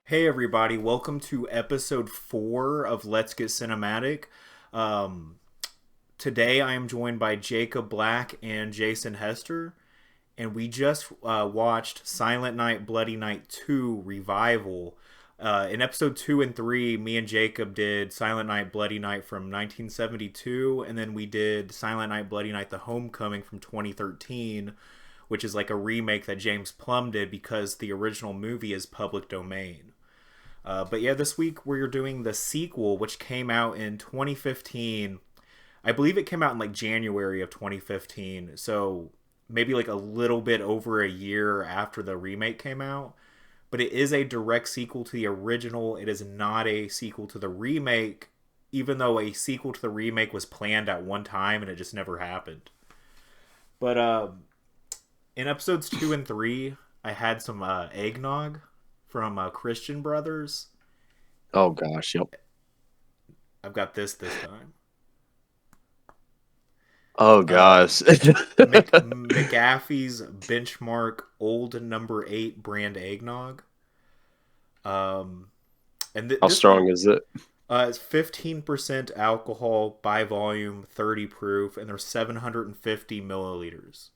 Hey everybody, welcome to episode 4 of Let's Get Cinematic. Um, Today I am joined by Jacob Black and Jason Hester, and we just watched Silent Night, Bloody Night 2 Revival. In episode 2 and 3, me and Jacob did Silent Night, Bloody Night from 1972, and then we did Silent Night, Bloody Night The Homecoming from 2013, which is like a remake that James Plum did because the original movie is public domain. But yeah, this week we're doing the sequel, which came out in 2015. I believe it came out in like January of 2015. So maybe like a little bit over a year after the remake came out. But it is a direct sequel to the original. It is not a sequel to the remake, even though a sequel to the remake was planned at one time and it just never happened. But in episodes 2 and 3, I had some eggnog from Christian Brothers. Oh gosh, yep. I've got this time. Oh Uh, gosh. McAfee's Benchmark Old Number 8 brand eggnog. Um, and How this one strong is it? is 15% alcohol by volume, 30 proof, and there's 750 milliliters.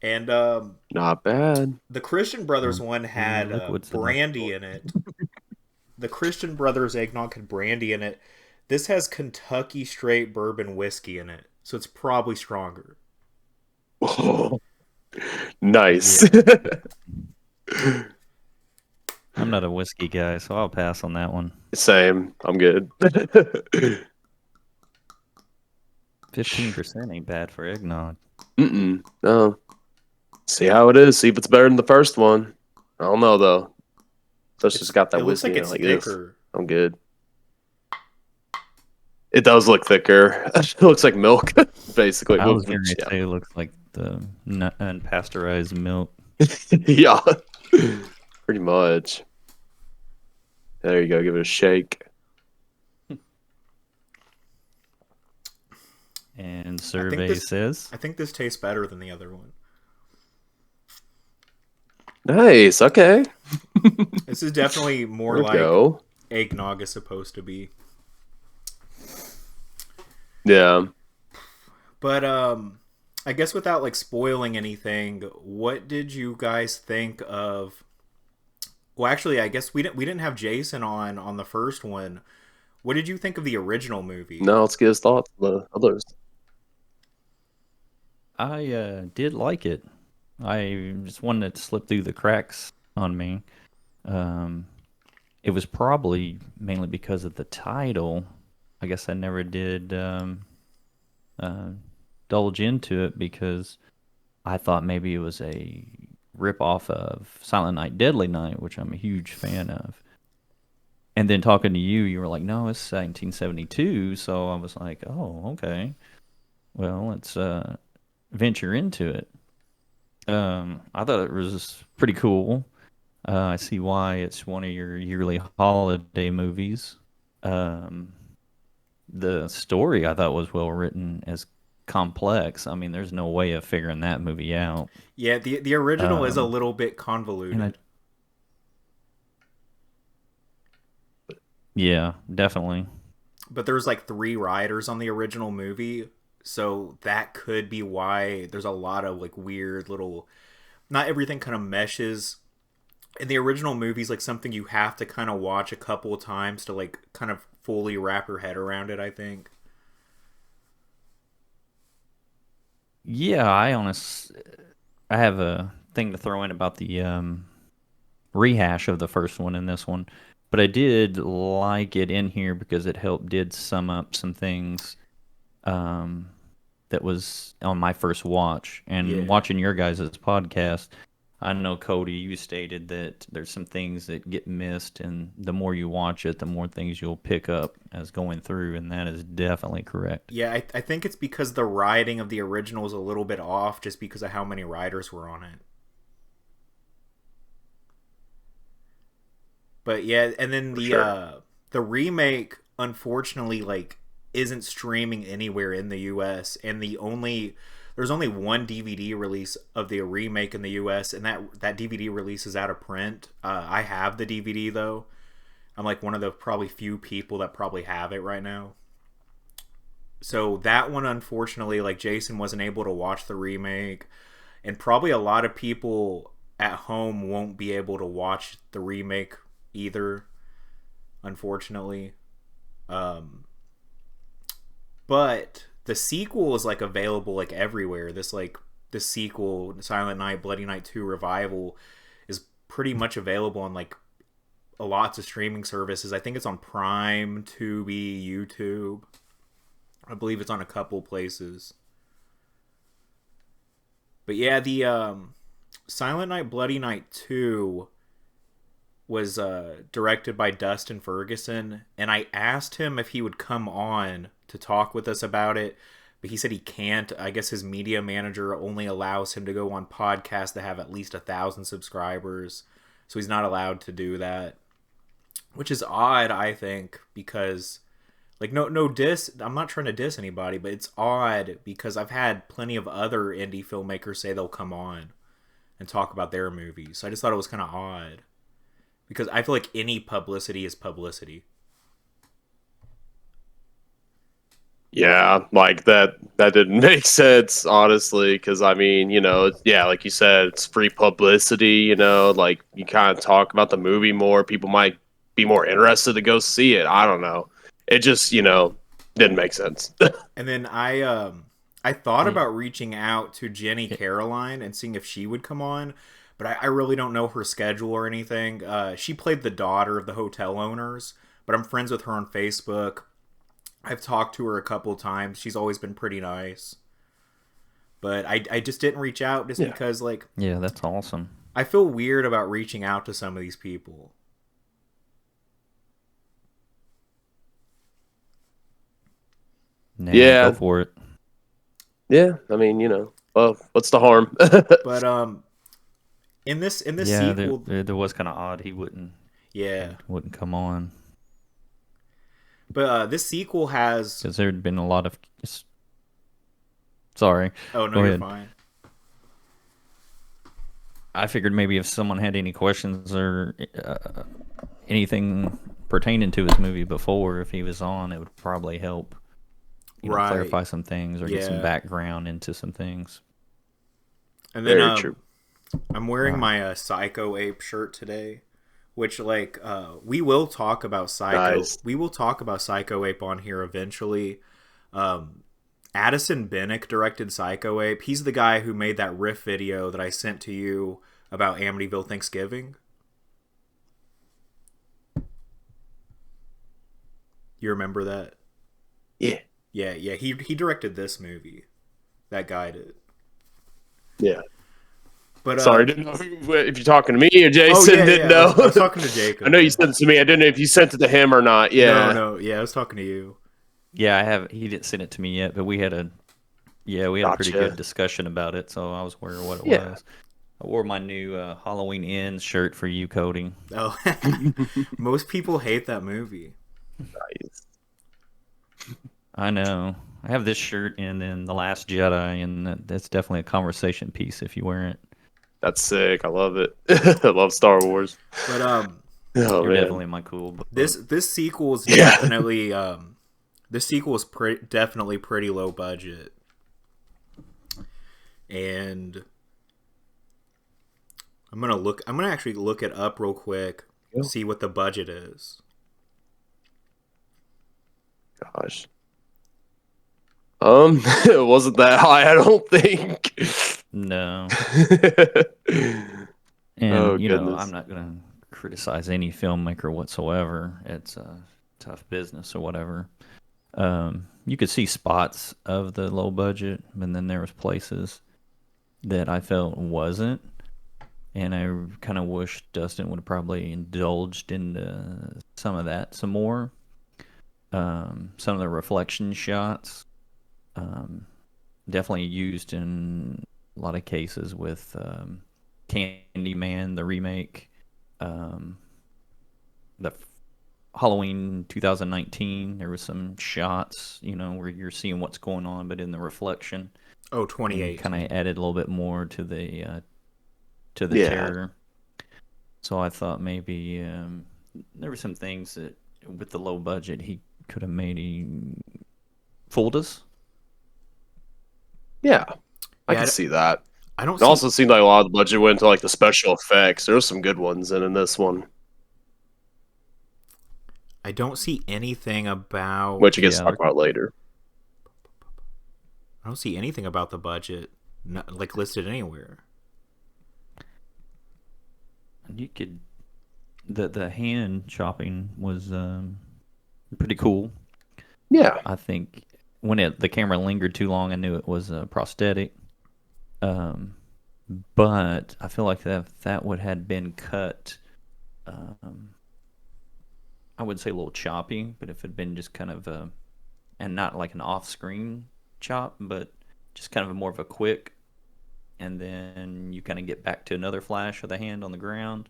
And Not bad. the Christian Brothers one Any had liquids in that? brandy in it. The Christian Brothers eggnog had brandy in it. This has Kentucky straight bourbon whiskey in it, so it's probably stronger. Oh, nice. I'm not a whiskey guy, so I'll pass on that one. Same. I'm good. 15% ain't bad for eggnog. No. See how it is. See if it's better than the first one. I don't know though. It's just got It that looks whiskey like in it. it's Like this. thicker. I'm good. It does look thicker. It looks like milk, basically. I was going to say it looks like the unpasteurized milk. Yeah. Pretty much. There you go. Give it a shake. And survey says I think this tastes better than the other one. Nice. Okay. This is definitely more There we like go. eggnog is supposed to be. Yeah. But I guess without like spoiling anything, what did you guys think of? Well, actually, I guess we didn't have Jason on the first one. What did you think of the original movie? No, let's get his thoughts on the others. I did like it. I just wanted to slip through the cracks on me. It was probably mainly because of the title. I guess I never did indulge into it because I thought maybe it was a rip off of Silent Night, Deadly Night, which I'm a huge fan of. And then talking to you, you were like, no, it's 1972. So I was like, oh, okay. Well, let's venture into it. I thought it was pretty cool. I see why it's one of your yearly holiday movies. The story I thought was well written, as complex. I mean, there's no way of figuring that movie out. Yeah, the original is a Um, little bit and I, convoluted. yeah, definitely. But there's like 3 riders on the original movie, so that could be why there's a lot of like weird little, not everything kind of meshes. In the original movie's like something you have to kind of watch a couple of times to like kind of fully wrap your head around it, I think. Yeah, I have a thing to throw in about the rehash of the first one and this one, but I did like it in here because it did sum up some things um, that was on my first watch. And Yeah. watching your guys' podcast, I know, Kody, you stated that there's some things that get missed, and the more you watch it, the more things you'll pick up as going through, and that is definitely correct. Yeah, I think it's because the writing of the original is a little bit off just because of how many riders were on it. But yeah, and then For sure. the remake unfortunately like isn't streaming anywhere in the US, and there's only one DVD release of the remake in the U.S., and that DVD release is out of print. I have the DVD though. I'm like one of the probably few people that probably have it right now. So that one, unfortunately, like Jason wasn't able to watch the remake, and probably a lot of people at home won't be able to watch the remake either, unfortunately. But the sequel is like available like everywhere. The sequel, Silent Night, Bloody Night 2 Revival, is pretty much available on like lots of streaming services. I think it's on Prime, Tubi, YouTube. I believe it's on a couple places. But yeah, the Silent Night, Bloody Night 2 was directed by Dustin Ferguson, and I asked him if he would come on to talk with us about it, but he said he can't. I guess his media manager only allows him to go on podcasts that have at least 1,000 subscribers, so he's not allowed to do that, which is odd, I think, because like no diss. I'm not trying to diss anybody, but it's odd because I've had plenty of other indie filmmakers say they'll come on and talk about their movies. So I just thought it was kind of odd because I feel like any publicity is publicity. Yeah, like that didn't make sense, honestly, because I mean, yeah, like you said, it's free publicity, like you kind of talk about the movie more, people might be more interested to go see it. I don't know. It just, didn't make sense. And then I thought about reaching out to Jenny Caroline and seeing if she would come on, but I really don't know her schedule or anything. She played the daughter of the hotel owners, but I'm friends with her on Facebook. I've talked to her a couple times. She's always been pretty nice. But I just didn't reach out just because, like... Yeah, that's awesome. I feel weird about reaching out to some of these people. Nah, Yeah. Go for it. Yeah, I mean, well, what's the harm? But in this Yeah, sequel... there was kind of odd he wouldn't come on. But this sequel has... Because there had been a lot of... Sorry. Oh, no, Go you're ahead. fine. I figured maybe if someone had any questions or anything pertaining to his movie before, if he was on, it would probably help clarify some things or get some background into some things. And then Very true. I'm wearing my Psycho Ape shirt today, which we will talk about Psycho. Nice. We will talk about Psycho Ape on here eventually. Addison Bennick directed Psycho Ape. He's the guy who made that riff video that I sent to you about Amityville Thanksgiving. You remember that? Yeah. Yeah. He directed this movie. That guy did. Yeah. But sorry, didn't know if you're talking to me or Jason. Didn't know. I was talking to Jacob. I know you sent it to me. I didn't know if you sent it to him or not. Yeah. No. Yeah, I was talking to you. Yeah, I have. He didn't send it to me yet, but we had a pretty good discussion about it, so I was aware of what it was. I wore my new Halloween Ends shirt for you, Kody. Oh, most people hate that movie. Nice. I know. I have this shirt and then The Last Jedi, and that's definitely a conversation piece if you wear it. That's sick. I love it. I love Star Wars. But you're definitely my cool. Book. This sequel is definitely definitely pretty low budget, and I'm gonna actually look it up real quick, see what the budget is. Gosh. It wasn't that high, I don't think. No. And I'm not gonna criticize any filmmaker whatsoever. It's a tough business or whatever. You could see spots of the low budget, and then there was places that I felt wasn't. And I kind of wish Dustin would have probably indulged into some of that some more. Some of the reflection shots, definitely used in a lot of cases with Candyman, the remake, the Halloween 2019. There was some shots, where you're seeing what's going on, but in the reflection. Oh, and kind 2018. of added a little bit more to the Yeah, terror. So I thought maybe there were some things that with the low budget he could have maybe fooled us. yeah, I Yeah, could see that. I don't It see also seemed like a lot of the budget went to like the special effects. There was some good ones in this one, I don't see anything which I about guess Yeah, talk about later. I don't see anything about the budget like listed anywhere. you could the hand chopping was pretty cool. Yeah, I think when the camera lingered too long, I knew it was a prosthetic. Um, but I feel like that would had been cut. Um, I would say a little choppy, but if it had been just kind of and not like an off-screen chop, but just kind of more of a quick, and then you kind of get back to another flash of the hand on the ground.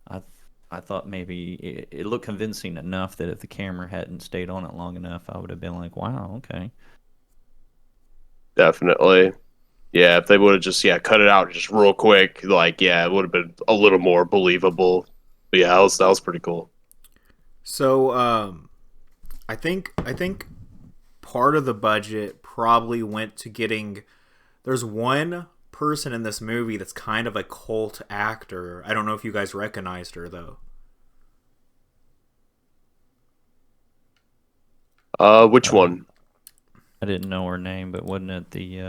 I I thought maybe it looked convincing enough that if the camera hadn't stayed on it long enough, I would have been like, wow, okay. definitely. Yeah, if they would have just cut it out just real quick, like it would have been a little more believable. But yeah, that was pretty cool. So, I think part of the budget probably went to getting. There's one person in this movie that's kind of a cult actor. I don't know if you guys recognized her though. Which Uh, one? I didn't know her name, but wasn't it the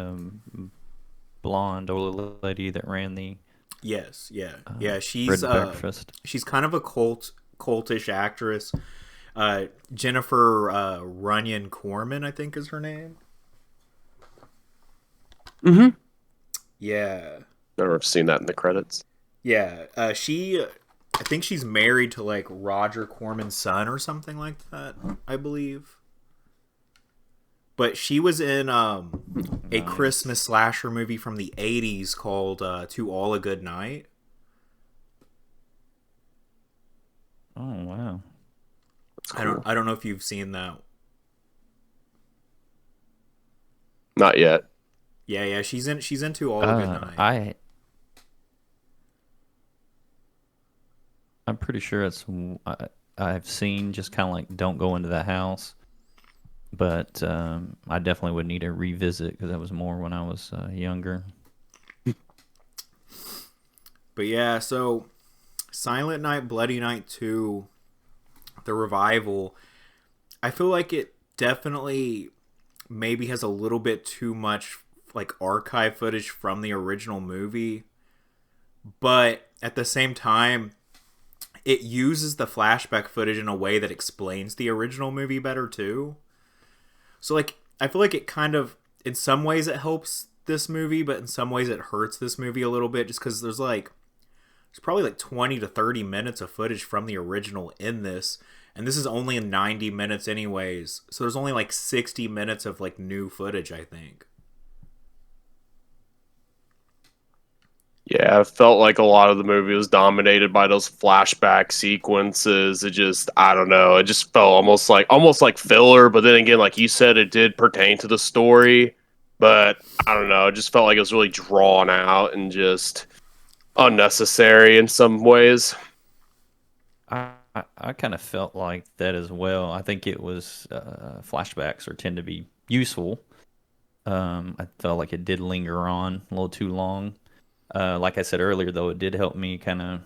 blonde older lady that ran the Yes, yeah, yeah. bread and breakfast? She's kind of a cultish actress. Jennifer Runyon-Corman, I think, is her name. Mm-hmm. Yeah, Never seen that in the credits. yeah. I think she's married to like Roger Corman's son or something like that. I believe. But she was in a Nice. Christmas slasher movie from the '80s called "To All a Good Night." Oh wow. That's cool. I don't know if you've seen that. Not yet. Yeah, yeah. She's into All a Good Night. I'm pretty sure I've seen just kind of like don't go into that house, but I definitely would need to revisit because that was more when I was younger. But yeah, so Silent Night, Bloody Night 2, the revival, I feel like it definitely maybe has a little bit too much like archive footage from the original movie, but at the same time it uses the flashback footage in a way that explains the original movie better too. So like I feel like it kind of in some ways it helps this movie, but in some ways it hurts this movie a little bit just cuz there's probably like 20 to 30 minutes of footage from the original in this, and this is only in 90 minutes anyways. So there's only like 60 minutes of like new footage, I think. Yeah, I felt like a lot of the movie was dominated by those flashback sequences. It just, I don't know, it just felt almost like filler. But then again, like you said, it did pertain to the story. But I don't know, it just felt like it was really drawn out and just unnecessary in some ways. I kind of felt like that as well. I think it was flashbacks or tend to be useful. I felt like it did linger on a little too long. Like I said earlier, though, it did help me kind of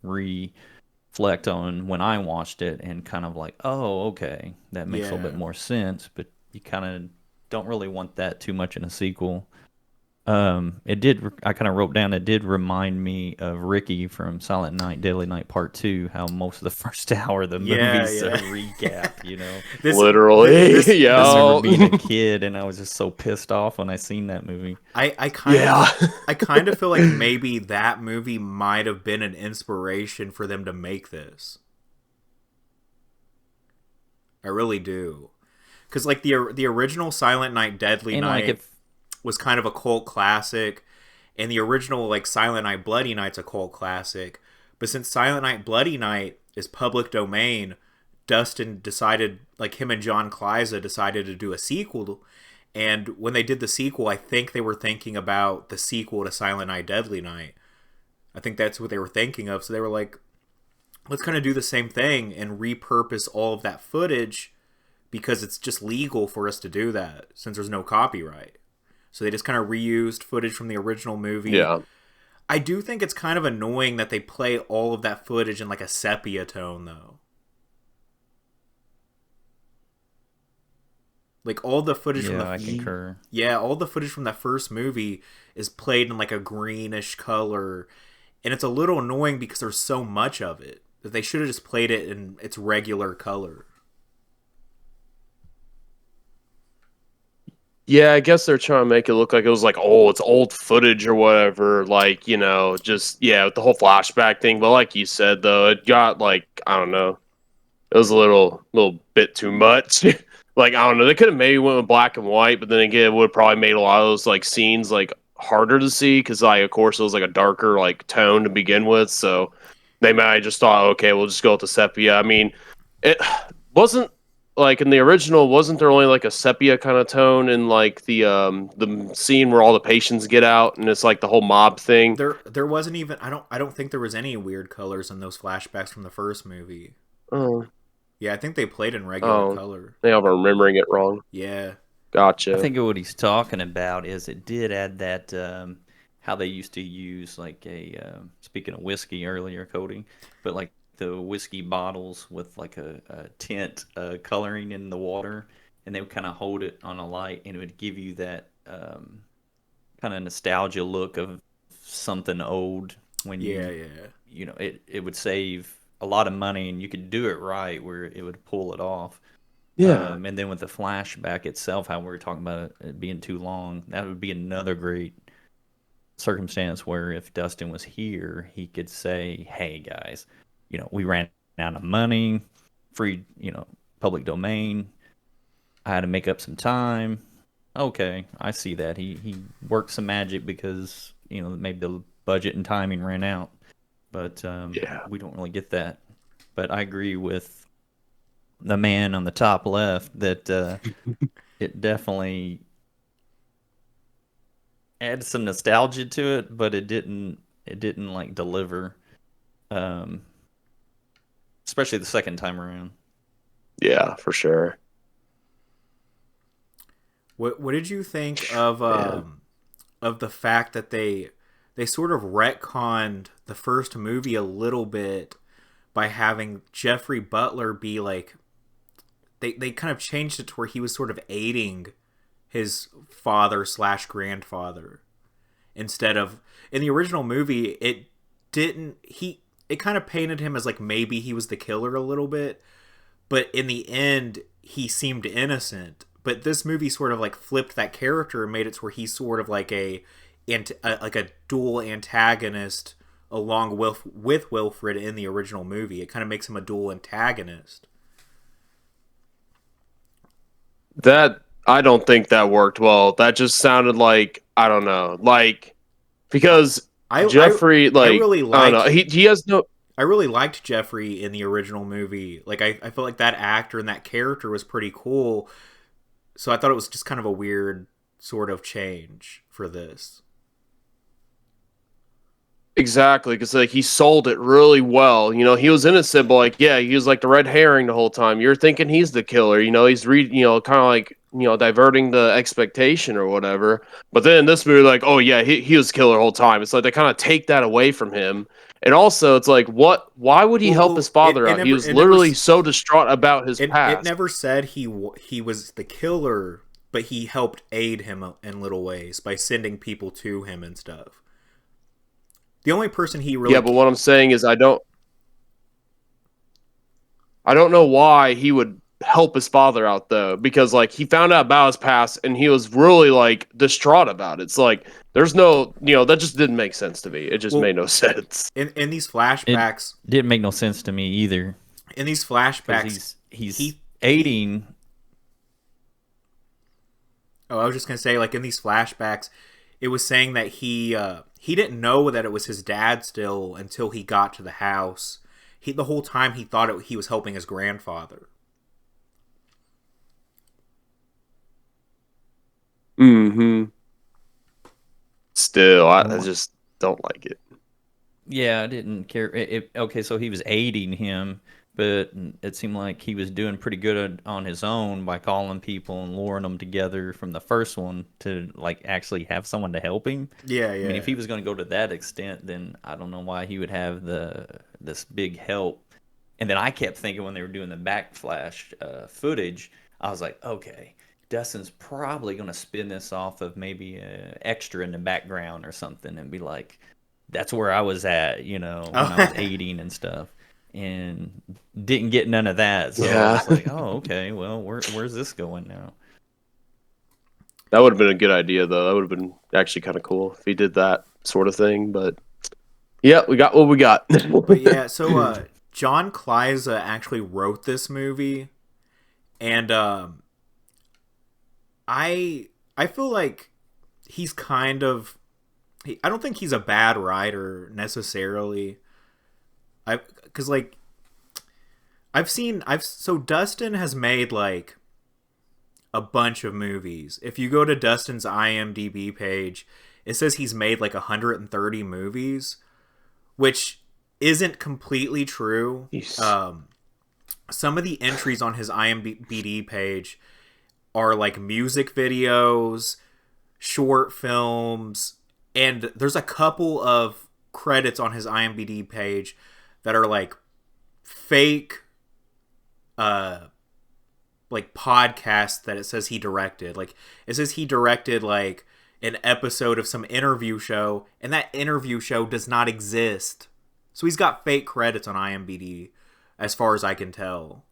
reflect on when I watched it and kind of like, oh, okay, that makes a little bit Yeah. more sense. But you kind of don't really want that too much in a sequel. It did. I kind of wrote down. It did remind me of Ricky from Silent Night, Deadly Night Part Two. How most of the first hour of the Yeah, movie's a yeah. recap. You know, this Literally, this I this remember yeah, being a kid and I was just so pissed off when I seen that movie. I yeah. kind of feel like maybe that movie might have been an inspiration for them to make this. I really do. Cuz like the original Silent Night Deadly And like Night if was kind of a cult classic, and the original like Silent Night Bloody Night's a cult classic. But since Silent Night Bloody Night is public domain, Dustin decided, like him and John Kleiza decided to do a sequel, And when they did the sequel, I think they were thinking about the sequel to Silent Night, Deadly Night. I think that's what they were thinking of. So they were like, let's kind of do the same thing and repurpose all of that footage because it's just legal for us to do that since there's no copyright. So they just kind of reused footage from the original movie. Yeah. I do think it's kind of annoying that they play all of that footage in like a sepia tone, though. Like all the footage from I concur. Yeah, all the footage from that first movie is played in like a greenish color, and it's a little annoying because there's so much of it that they should have just played it in its regular color. Yeah, I guess they're trying to make it look like it was like, oh, it's old footage or whatever. Like, just, yeah, with the whole flashback thing. But like you said, though, it got like, I don't know, it was a little bit too much. Like, I don't know, they could have maybe went with black and white, but then again, it would have probably made a lot of those like scenes like harder to see because, like, of course, it was like a darker like tone to begin with. So they might have just thought, okay, we'll just go with the sepia. I mean, it wasn't like in the original. Wasn't there only like a sepia kind of tone in like the scene where all the patients get out and it's like the whole mob thing? There wasn't even I don't think there was any weird colors in those flashbacks from the first movie. Oh, Yeah, I think they played in regular color. I think I'm remembering it wrong. Yeah. Gotcha. I think what he's talking about is it did add that how they used to use like speaking of whiskey earlier, Kody, but like the whiskey bottles with like a tint coloring in the water, and they would kind of hold it on a light, and it would give you that kind of nostalgia look of something old when it would save a lot of money, and you could do it right where it would pull it off. Yeah. And then with the flashback itself, how we were talking about it being too long, that would be another great circumstance where if Dustin was here, he could say, hey, guys, we ran out of money, free, public domain. I had to make up some time. Okay, I see that. He worked some magic because, maybe the budget and timing ran out. But we don't really get that. But I agree with the man on the top left that it definitely adds some nostalgia to it, but it didn't like deliver, especially the second time around. Yeah, for sure. What did you think of the fact that they sort of retconned the first movie a little bit by having Jeffrey Butler be like they kind of changed it to where he was sort of aiding his father/grandfather instead of in the original movie it kind of painted him as like maybe he was the killer a little bit, but in the end he seemed innocent. But this movie sort of like flipped that character and made it where he's sort of like a dual antagonist along with Wilfred in the original movie. It kind of makes him a dual antagonist. That I don't think that worked well. That just sounded like I don't know, like because Jeffrey, I really liked, I don't know, he has no. I really liked Jeffrey in the original movie. Like I felt like that actor and that character was pretty cool. So I thought it was just kind of a weird sort of change for this. Exactly, because like he sold it really well. He was innocent, but like, yeah, he was like the red herring the whole time. You're thinking he's the killer. He's kind of like diverting the expectation or whatever. But then in this movie, like, oh yeah, he was the killer the whole time. It's like they kind of take that away from him. And also, it's like, what? Why would he help his father out? He was literally so distraught about his past. It never said he was the killer, but he helped aid him in little ways by sending people to him and stuff. The only person he really... Yeah, but what I'm saying is I don't know why he would help his father out, though, because, like, he found out about his past, and he was really, like, distraught about it. It's like, there's no... that just didn't make sense to me. It just made no sense. In these flashbacks... It didn't make no sense to me either. In these flashbacks... He's aiding... I was just going to say, like, in these flashbacks, it was saying that he didn't know that it was his dad still until he got to the house. The whole time he thought he was helping his grandfather. Mm-hmm. Still, I Oh, just don't like it. yeah, I didn't care. Okay, so he was aiding him, but it seemed like he was doing pretty good on his own by calling people and luring them together from the first one to like actually have someone to help him. Yeah, I mean, yeah. if he was going to go to that extent, then I don't know why he would have this big help. And then I kept thinking when they were doing the backflash footage, I was like, okay, Dustin's probably going to spin this off of maybe extra in the background or something and be like, that's where I was at, when I was Oh. aiding and stuff. And didn't get none of that. So I Yeah, was like, oh, okay, well, where's this going now? that would have been a good idea, though. That would have been actually kind of cool if he did that sort of thing. But yeah, we got what we got. But yeah, so John Kliza actually wrote this movie, and I feel like he's kind of I don't think he's a bad writer necessarily. I because like I've so Dustin has made like a bunch of movies. If you go to Dustin's IMDb page, it says he's made like 130 movies, which isn't completely true. Jeez. Some of the entries on his IMDb page are like music videos, short films, and there's a couple of credits on his IMDb page that are like fake like podcasts that it says he directed. Like it says he directed like an episode of some interview show, and that interview show does not exist. So he's got fake credits on IMDb, as far as I can tell.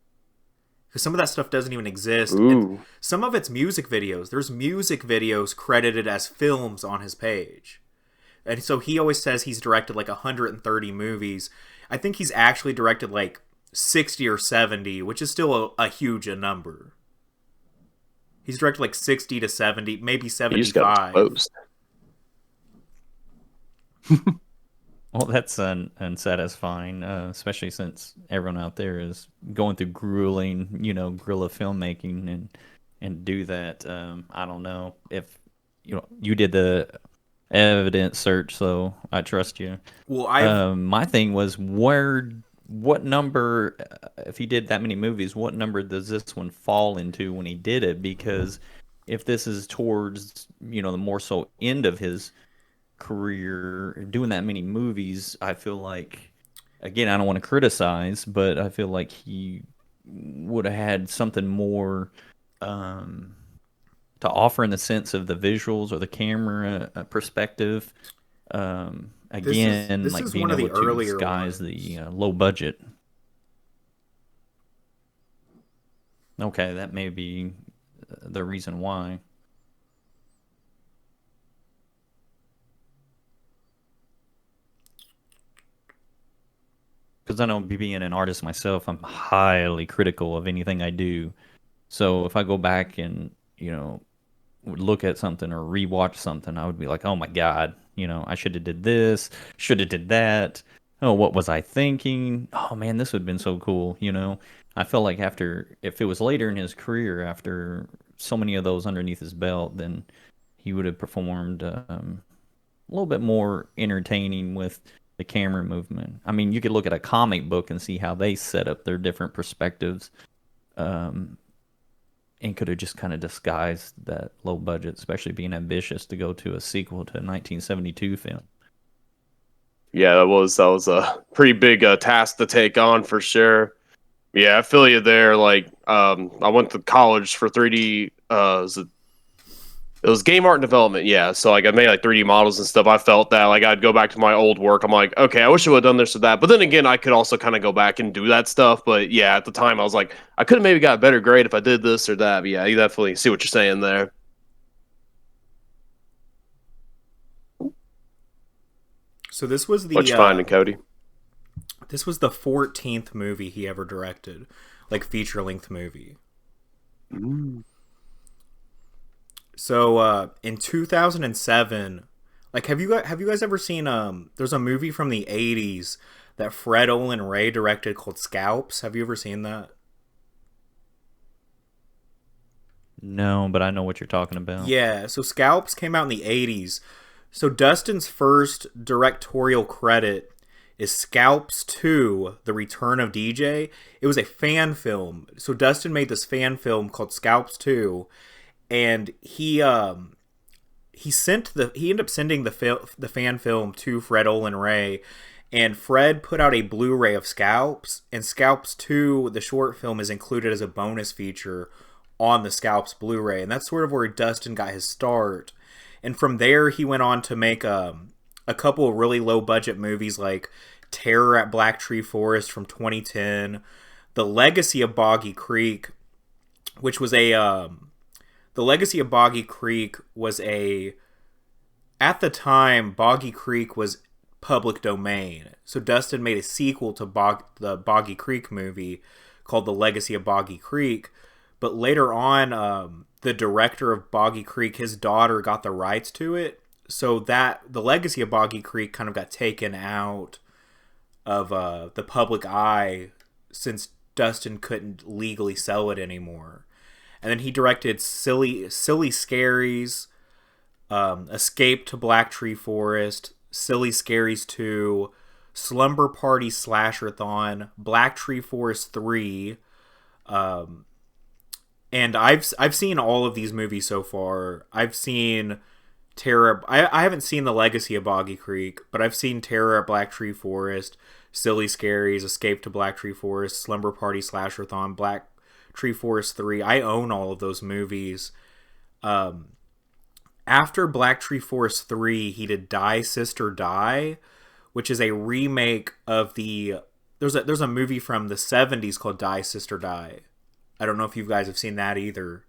Because some of that stuff doesn't even exist. Ooh. Some of it's music videos. There's music videos credited as films on his page. And so he always says he's directed like 130 movies. I think he's actually directed like 60 or 70, which is still a huge number. He's directed like 60 to 70, maybe You just got 75. exposed. Well, that's unsatisfying, especially since everyone out there is going through grueling, guerrilla filmmaking and do that. I don't know if you did the evidence search, so I trust you. Well, I've My thing was what number, if he did that many movies, what number does this one fall into when he did it? Because if this is towards, the more so end of his career, doing that many movies, I feel like, again, I don't want to criticize, but I feel like he would have had something more to offer in the sense of the visuals or the camera perspective. Again, this like is being one of able the to earlier disguise ones. the low budget. Okay, that may be the reason why. Because I know being an artist myself, I'm highly critical of anything I do. So if I go back and, would look at something or rewatch something, I would be like, oh my God, I should have did this, should have did that. Oh, what was I thinking? Oh man, this would have been so cool. I felt like if it was later in his career, after so many of those underneath his belt, then he would have performed a little bit more entertaining with the camera movement. I mean, you could look at a comic book and see how they set up their different perspectives, um, and could have just kind of disguised that low budget, especially being ambitious to go to a sequel to a 1972 film. Yeah, that was a pretty big task to take on for sure. Yeah, I feel you there. Like, I went to college for 3D. It was game art and development. Yeah, so like I made like 3D models and stuff. I felt that like I'd go back to my old work. I'm like, okay, I wish I would have done this or that. But then again, I could also kind of go back and do that stuff. But yeah, at the time, I was like, I could have maybe got a better grade if I did this or that. But yeah, you definitely see what you're saying there. So this was What you finding, Kody? this was the 14th movie he ever directed, like feature length movie. Mm. So in 2007, like have you guys ever seen there's a movie from the 80s that Fred Olin Ray directed called Scalps. Have you ever seen that? No, but I know what you're talking about. Yeah, so Scalps came out in the 80s. So Dustin's first directorial credit is Scalps 2, The Return of DJ. It was a fan film. So Dustin made this fan film called Scalps 2, and he ended up sending the fan film to Fred Olin Ray, and Fred put out a Blu-ray of Scalps, and Scalps 2, the short film, is included as a bonus feature on the Scalps Blu-ray, and that's sort of where Dustin got his start. And from there, he went on to make a couple of really low-budget movies like Terror at Black Tree Forest from 2010, The Legacy of Boggy Creek, which was The Legacy of Boggy Creek was at the time, Boggy Creek was public domain. So Dustin made a sequel to the Boggy Creek movie called The Legacy of Boggy Creek. But later on, the director of Boggy Creek, his daughter got the rights to it. So that The Legacy of Boggy Creek kind of got taken out of the public eye since Dustin couldn't legally sell it anymore. And then he directed Silly Scaries, Escape to Black Tree Forest, Silly Scaries 2, Slumber Party Slasher-thon, Black Tree Forest 3, and I've seen all of these movies so far. I've seen Terror. I haven't seen The Legacy of Boggy Creek, but I've seen Terror at Black Tree Forest, Silly Scaries, Escape to Black Tree Forest, Slumber Party Slasher-thon, Black Tree Forest 3. I own all of those movies. After Black Tree Forest 3, he did Die Sister Die, which is a remake of there's a movie from the 70s called Die Sister Die. I don't know if you guys have seen that either,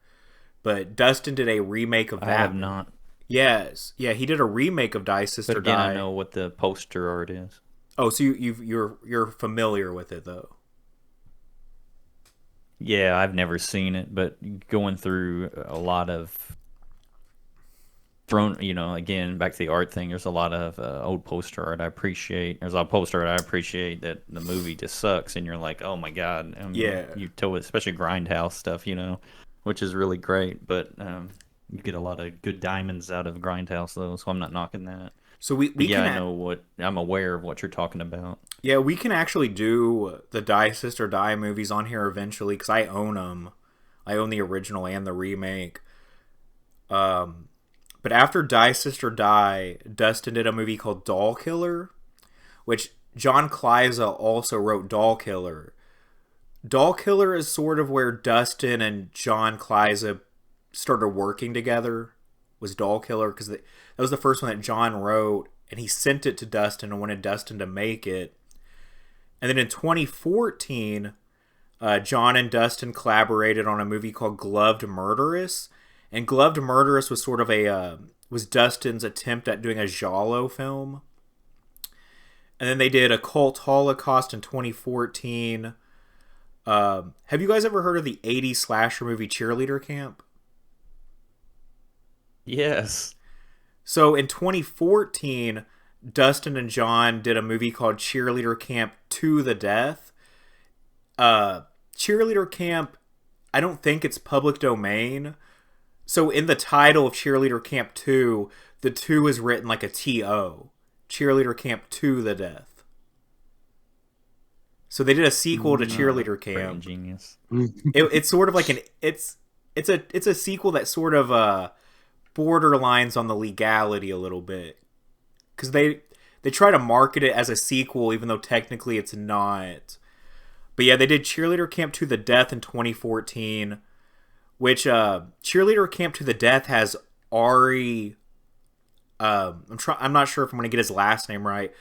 but Dustin did a remake of that. I have not. Yes. Yeah, he did a remake of Die Sister But again, Die. I know what the poster art is. Oh, so you're familiar with it though. Yeah, I've never seen it, but going through a lot of again, back to the art thing, there's a lot of old poster art I appreciate. There's a lot of poster art I appreciate that the movie just sucks, and you're like, oh my God. Yeah. You told, especially Grindhouse stuff, which is really great, but you get a lot of good diamonds out of Grindhouse, though, so I'm not knocking that. So I'm aware of what you're talking about. Yeah, we can actually do the Die Sister Die movies on here eventually, because I own them. I own the original and the remake. But after Die Sister Die, Dustin did a movie called Doll Killer, which John Kliza also wrote Doll Killer. Doll Killer is sort of where Dustin and John Kliza started working together, was Doll Killer, because that was the first one that John wrote, and he sent it to Dustin and wanted Dustin to make it. And then in 2014, John and Dustin collaborated on a movie called Gloved Murderous, and Gloved Murderous was sort of was Dustin's attempt at doing a giallo film. And then they did Occult Holocaust in 2014. Have you guys ever heard of the 80s slasher movie Cheerleader Camp? Yes. So in 2014, Dustin and John did a movie called Cheerleader Camp to the Death. Cheerleader Camp, I don't think it's public domain. So in the title of Cheerleader Camp 2, the 2 is written like a T-O. Cheerleader Camp to the Death. So they did a sequel to Cheerleader Camp. Genius. It's sort of like it's a sequel that sort of borderlines on the legality a little bit, because they try to market it as a sequel even though technically it's not. But yeah, they did Cheerleader Camp to the Death in 2014, which Cheerleader Camp to the Death has Ari. I'm not sure if I'm gonna get his last name right.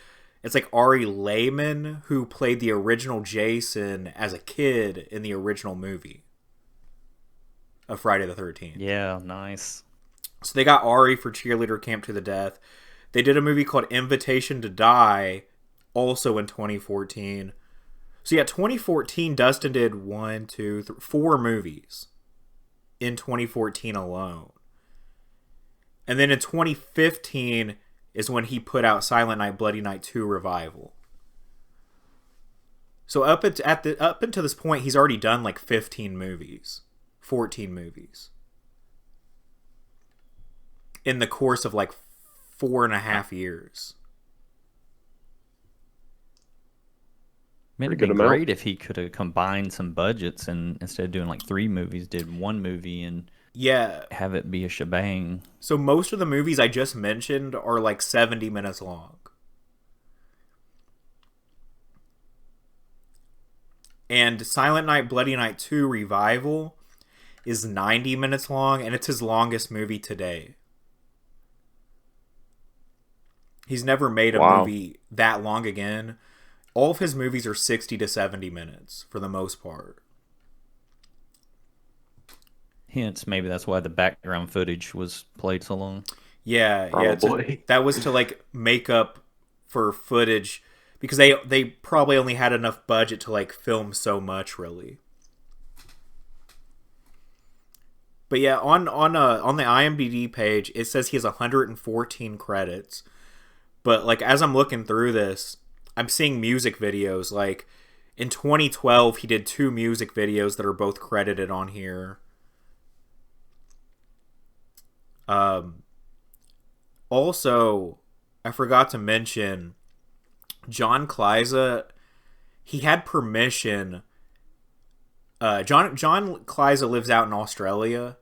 It's like Ari Lehman, who played the original Jason as a kid in the original movie of Friday the 13th. Yeah, nice. So they got Ari for Cheerleader Camp to the Death. They did a movie called Invitation to Die, also in 2014. So yeah, 2014, Dustin did 4 movies in 2014 alone. And then in 2015 is when he put out Silent Night, Bloody Night 2 Revival. So up until this point, he's already done like 15 movies, 14 movies. in the course of like 4.5 years. Man, it'd Pretty been good amount. great if he could have combined some budgets and instead of doing like 3 movies, did one movie and Yeah. have it be a shebang. So most of the movies I just mentioned are like 70 minutes long. And Silent Night, Bloody Night 2 Revival is 90 minutes long, and it's his longest movie today. He's never made a Wow. movie that long again. All of his movies are 60 to 70 minutes for the most part. Hence, maybe that's why the background footage was played so long. Yeah, Probably. that was to like make up for footage because they probably only had enough budget to like film so much really. But yeah, on the IMDb page, it says he has 114 credits. But like as I'm looking through this, I'm seeing music videos. Like in 2012, he did 2 music videos that are both credited on here. Also, I forgot to mention John Kliza. He had permission. John Kliza lives out in Australia,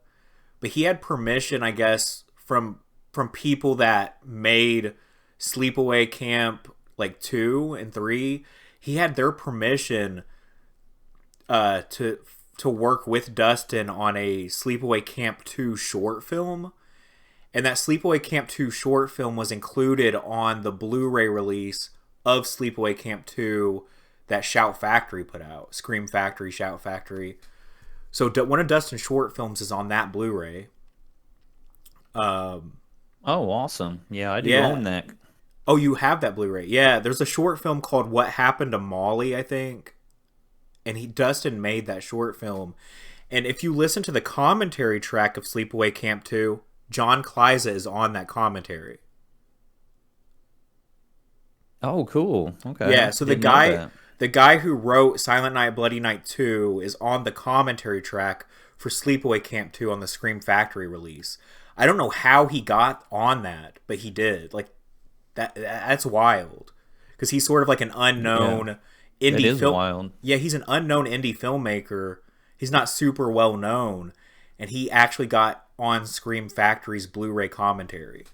but he had permission, I guess, from people that made Sleepaway Camp like 2 and 3. He had their permission to work with Dustin on a Sleepaway Camp 2 short film. And that Sleepaway Camp 2 short film was included on the Blu-ray release of Sleepaway Camp 2 that Shout Factory put out. Scream Factory, Shout Factory. So one of Dustin's short films is on that Blu-ray. Oh, awesome. Yeah, I do Yeah. own that. Oh, you have that Blu-ray. Yeah, there's a short film called What Happened to Molly, I think. And Dustin made that short film. And if you listen to the commentary track of Sleepaway Camp 2, John Kliza is on that commentary. Oh, cool. Okay. Yeah, so Didn't know that. the guy who wrote Silent Night, Bloody Night 2 is on the commentary track for Sleepaway Camp 2 on the Scream Factory release. I don't know how he got on that, but he did. Like that's wild. Because he's sort of like an unknown That indie is film. wild. Yeah, he's an unknown indie filmmaker. He's not super well known, and he actually got on Scream Factory's Blu-ray commentary.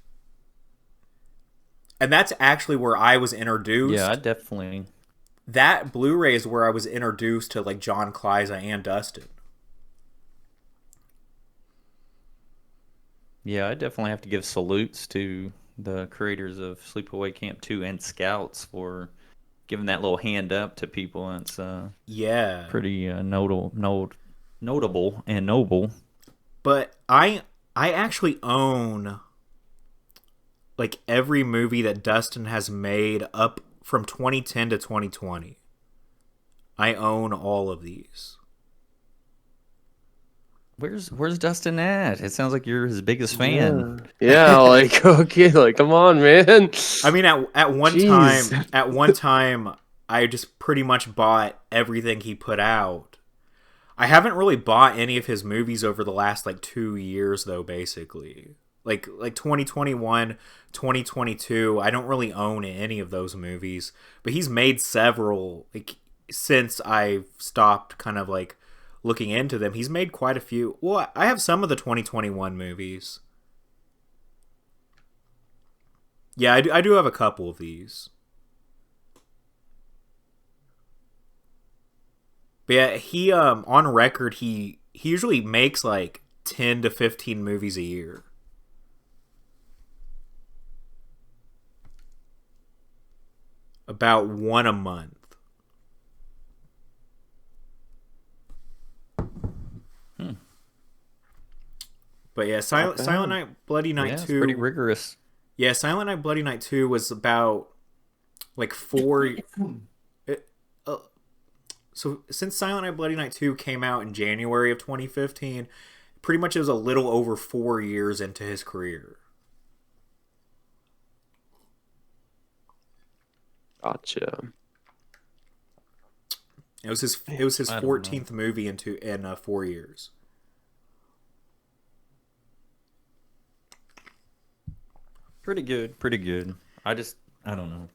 And that's actually where I was introduced. Yeah, I definitely. That Blu-ray is where I was introduced to like John Kliza and Dustin. Yeah, I definitely have to give salutes to the creators of Sleepaway Camp 2 and Scouts for giving that little hand up to people. It's Yeah. pretty notable and noble. But I actually own like every movie that Dustin has made up from 2010 to 2020. I own all of these. Where's Dustin at? It sounds like you're his biggest fan. Yeah, like okay, like come on, man. I mean, at one Jeez. time, I just pretty much bought everything he put out. I haven't really bought any of his movies over the last like 2 years, though. Basically, like 2021, 2022, I don't really own any of those movies. But he's made several like since I stopped kind of like looking into them. He's made quite a few. Well, I have some of the 2021 movies. Yeah, I do have a couple of these. But yeah, he on record he usually makes like 10 to 15 movies a year. About one a month. But yeah, Silent Night, Bloody Night Yeah, it's 2. pretty rigorous. Yeah, Silent Night, Bloody Night 2 was about like 4. So since Silent Night, Bloody Night 2 came out in January of 2015, pretty much it was a little over 4 years into his career. Gotcha. It was his I don't know. 14th movie in 4 years. Pretty good, pretty good. I don't know.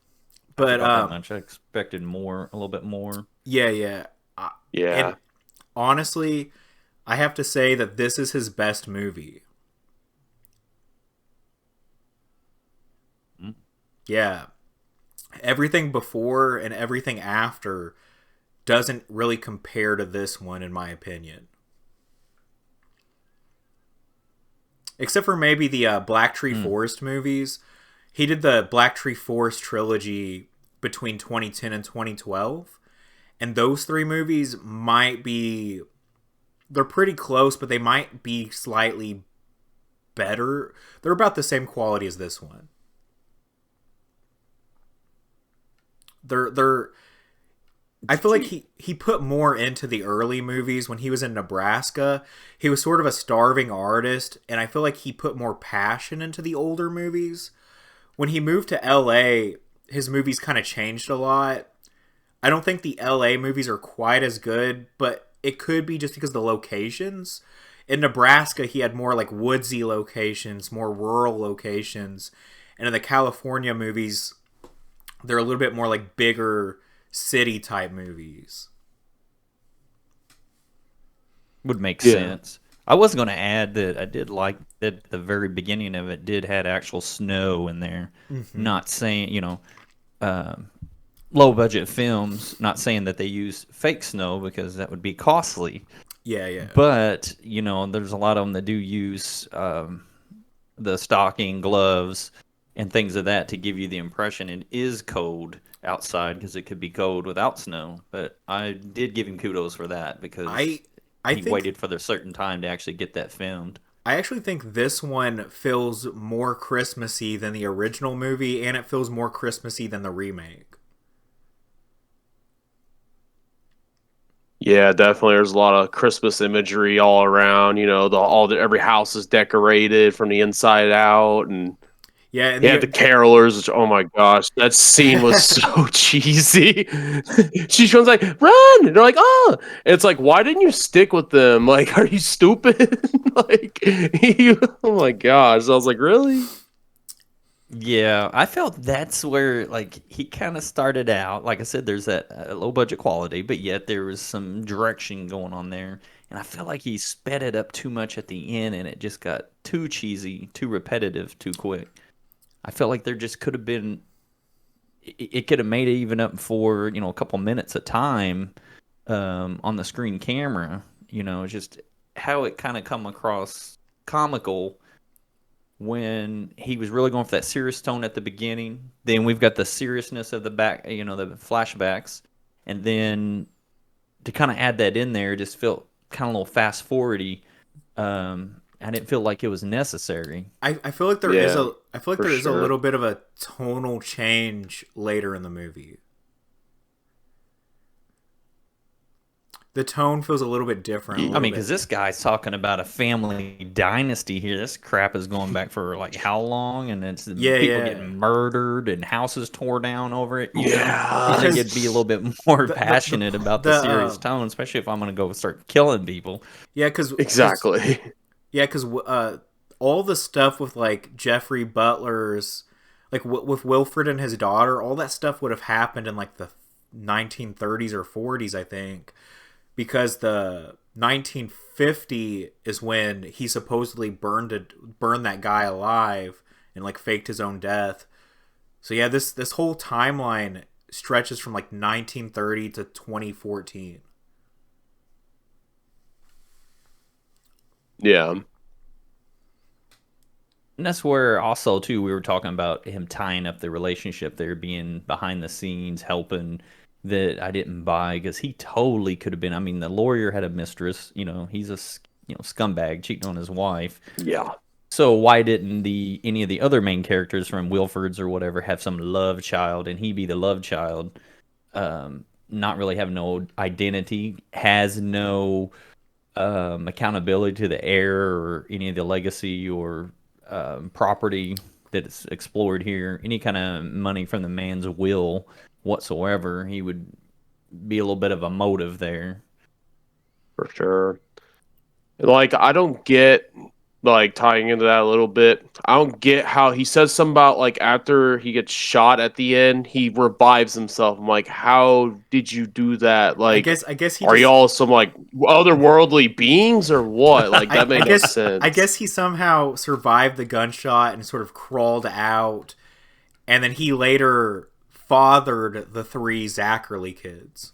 I But forgot that much. I expected more, a little bit more. yeah, yeah. And Yeah. honestly, I have to say that this is his best movie. Mm. Yeah. Everything before and everything after doesn't really compare to this one, in my opinion. Except for maybe the Black Tree Mm. Forest movies. He did the Black Tree Forest trilogy between 2010 and 2012. And those three movies might be. They're pretty close, but they might be slightly better. They're about the same quality as this one. They're I feel like he put more into the early movies when he was in Nebraska. He was sort of a starving artist, and I feel like he put more passion into the older movies. When he moved to LA, his movies kind of changed a lot. I don't think the LA movies are quite as good, but it could be just because of the locations. In Nebraska, he had more like woodsy locations, more rural locations. And in the California movies, they're a little bit more like bigger city type movies. Would make Yeah. sense. I was going to add that I did like that the very beginning of it did had actual snow in there. Mm-hmm. Not saying, um, low budget films, not saying that they use fake snow because that would be costly. Yeah, yeah. But, there's a lot of them that do use the stocking, gloves, and things of that to give you the impression it is cold outside because it could be cold without snow. But I did give him kudos for that because I I he think waited for the certain time to actually get that filmed. I actually think this one feels more Christmassy than the original movie, and it feels more Christmassy than the remake. Yeah, definitely. There's a lot of Christmas imagery all around. Every house is decorated from the inside out, and Yeah, and yeah, the carolers. Which, oh my gosh, that scene was so cheesy. She runs like, "Run!" And they're like, "Oh!" And it's like, why didn't you stick with them? Like, are you stupid? Like, oh my gosh! I was like, really? Yeah, I felt that's where like he kind of started out. Like I said, there's that low budget quality, but yet there was some direction going on there, and I felt like he sped it up too much at the end, and it just got too cheesy, too repetitive, too quick. I felt like there just could have been it could have made it even up for a couple minutes of time on the screen camera. Just how it kind of come across comical when he was really going for that serious tone at the beginning. Then we've got the seriousness of the back, the flashbacks, and then to kind of add that in there just felt kind of a little fast forwardy. I didn't feel like it was necessary. I feel like Yeah, I feel like for there is a sure. little bit of a tonal change later in the movie. The tone feels a little bit different, a I little mean, bit. because this guy's talking about a family dynasty here. This crap is going back for like how long? And it's Yeah, people yeah. getting murdered and houses tore down over it. I Yeah. think Because it'd be a little bit more the passionate about the the serious tone, especially if I'm going to go start killing people. yeah, because Exactly. yeah, because all the stuff with like Jeffrey Butler's, like with Wilfred and his daughter, all that stuff would have happened in like the 1930s or 40s, I think, because the 1950 is when he supposedly burned that guy alive and like faked his own death. So yeah, this whole timeline stretches from like 1930 to 2014. Yeah. And that's where also too we were talking about him tying up the relationship there, being behind the scenes, helping that I didn't buy because he totally could have been. I mean, the lawyer had a mistress. He's a scumbag cheating on his wife. Yeah. So why didn't the any of the other main characters from Wilford's or whatever have some love child and he be the love child? Not really have no identity, has no accountability to the heir or any of the legacy or property that's explored here. Any kind of money from the man's will whatsoever, he would be a little bit of a motive there. For sure. Like, I don't get like tying into that a little bit. I don't get how he says something about like after he gets shot at the end, he revives himself. I'm like, how did you do that? Like, I guess he are just, y'all some like otherworldly beings or what? Like that made no sense. I guess he somehow survived the gunshot and sort of crawled out, and then he later fathered the 3 Zachary kids.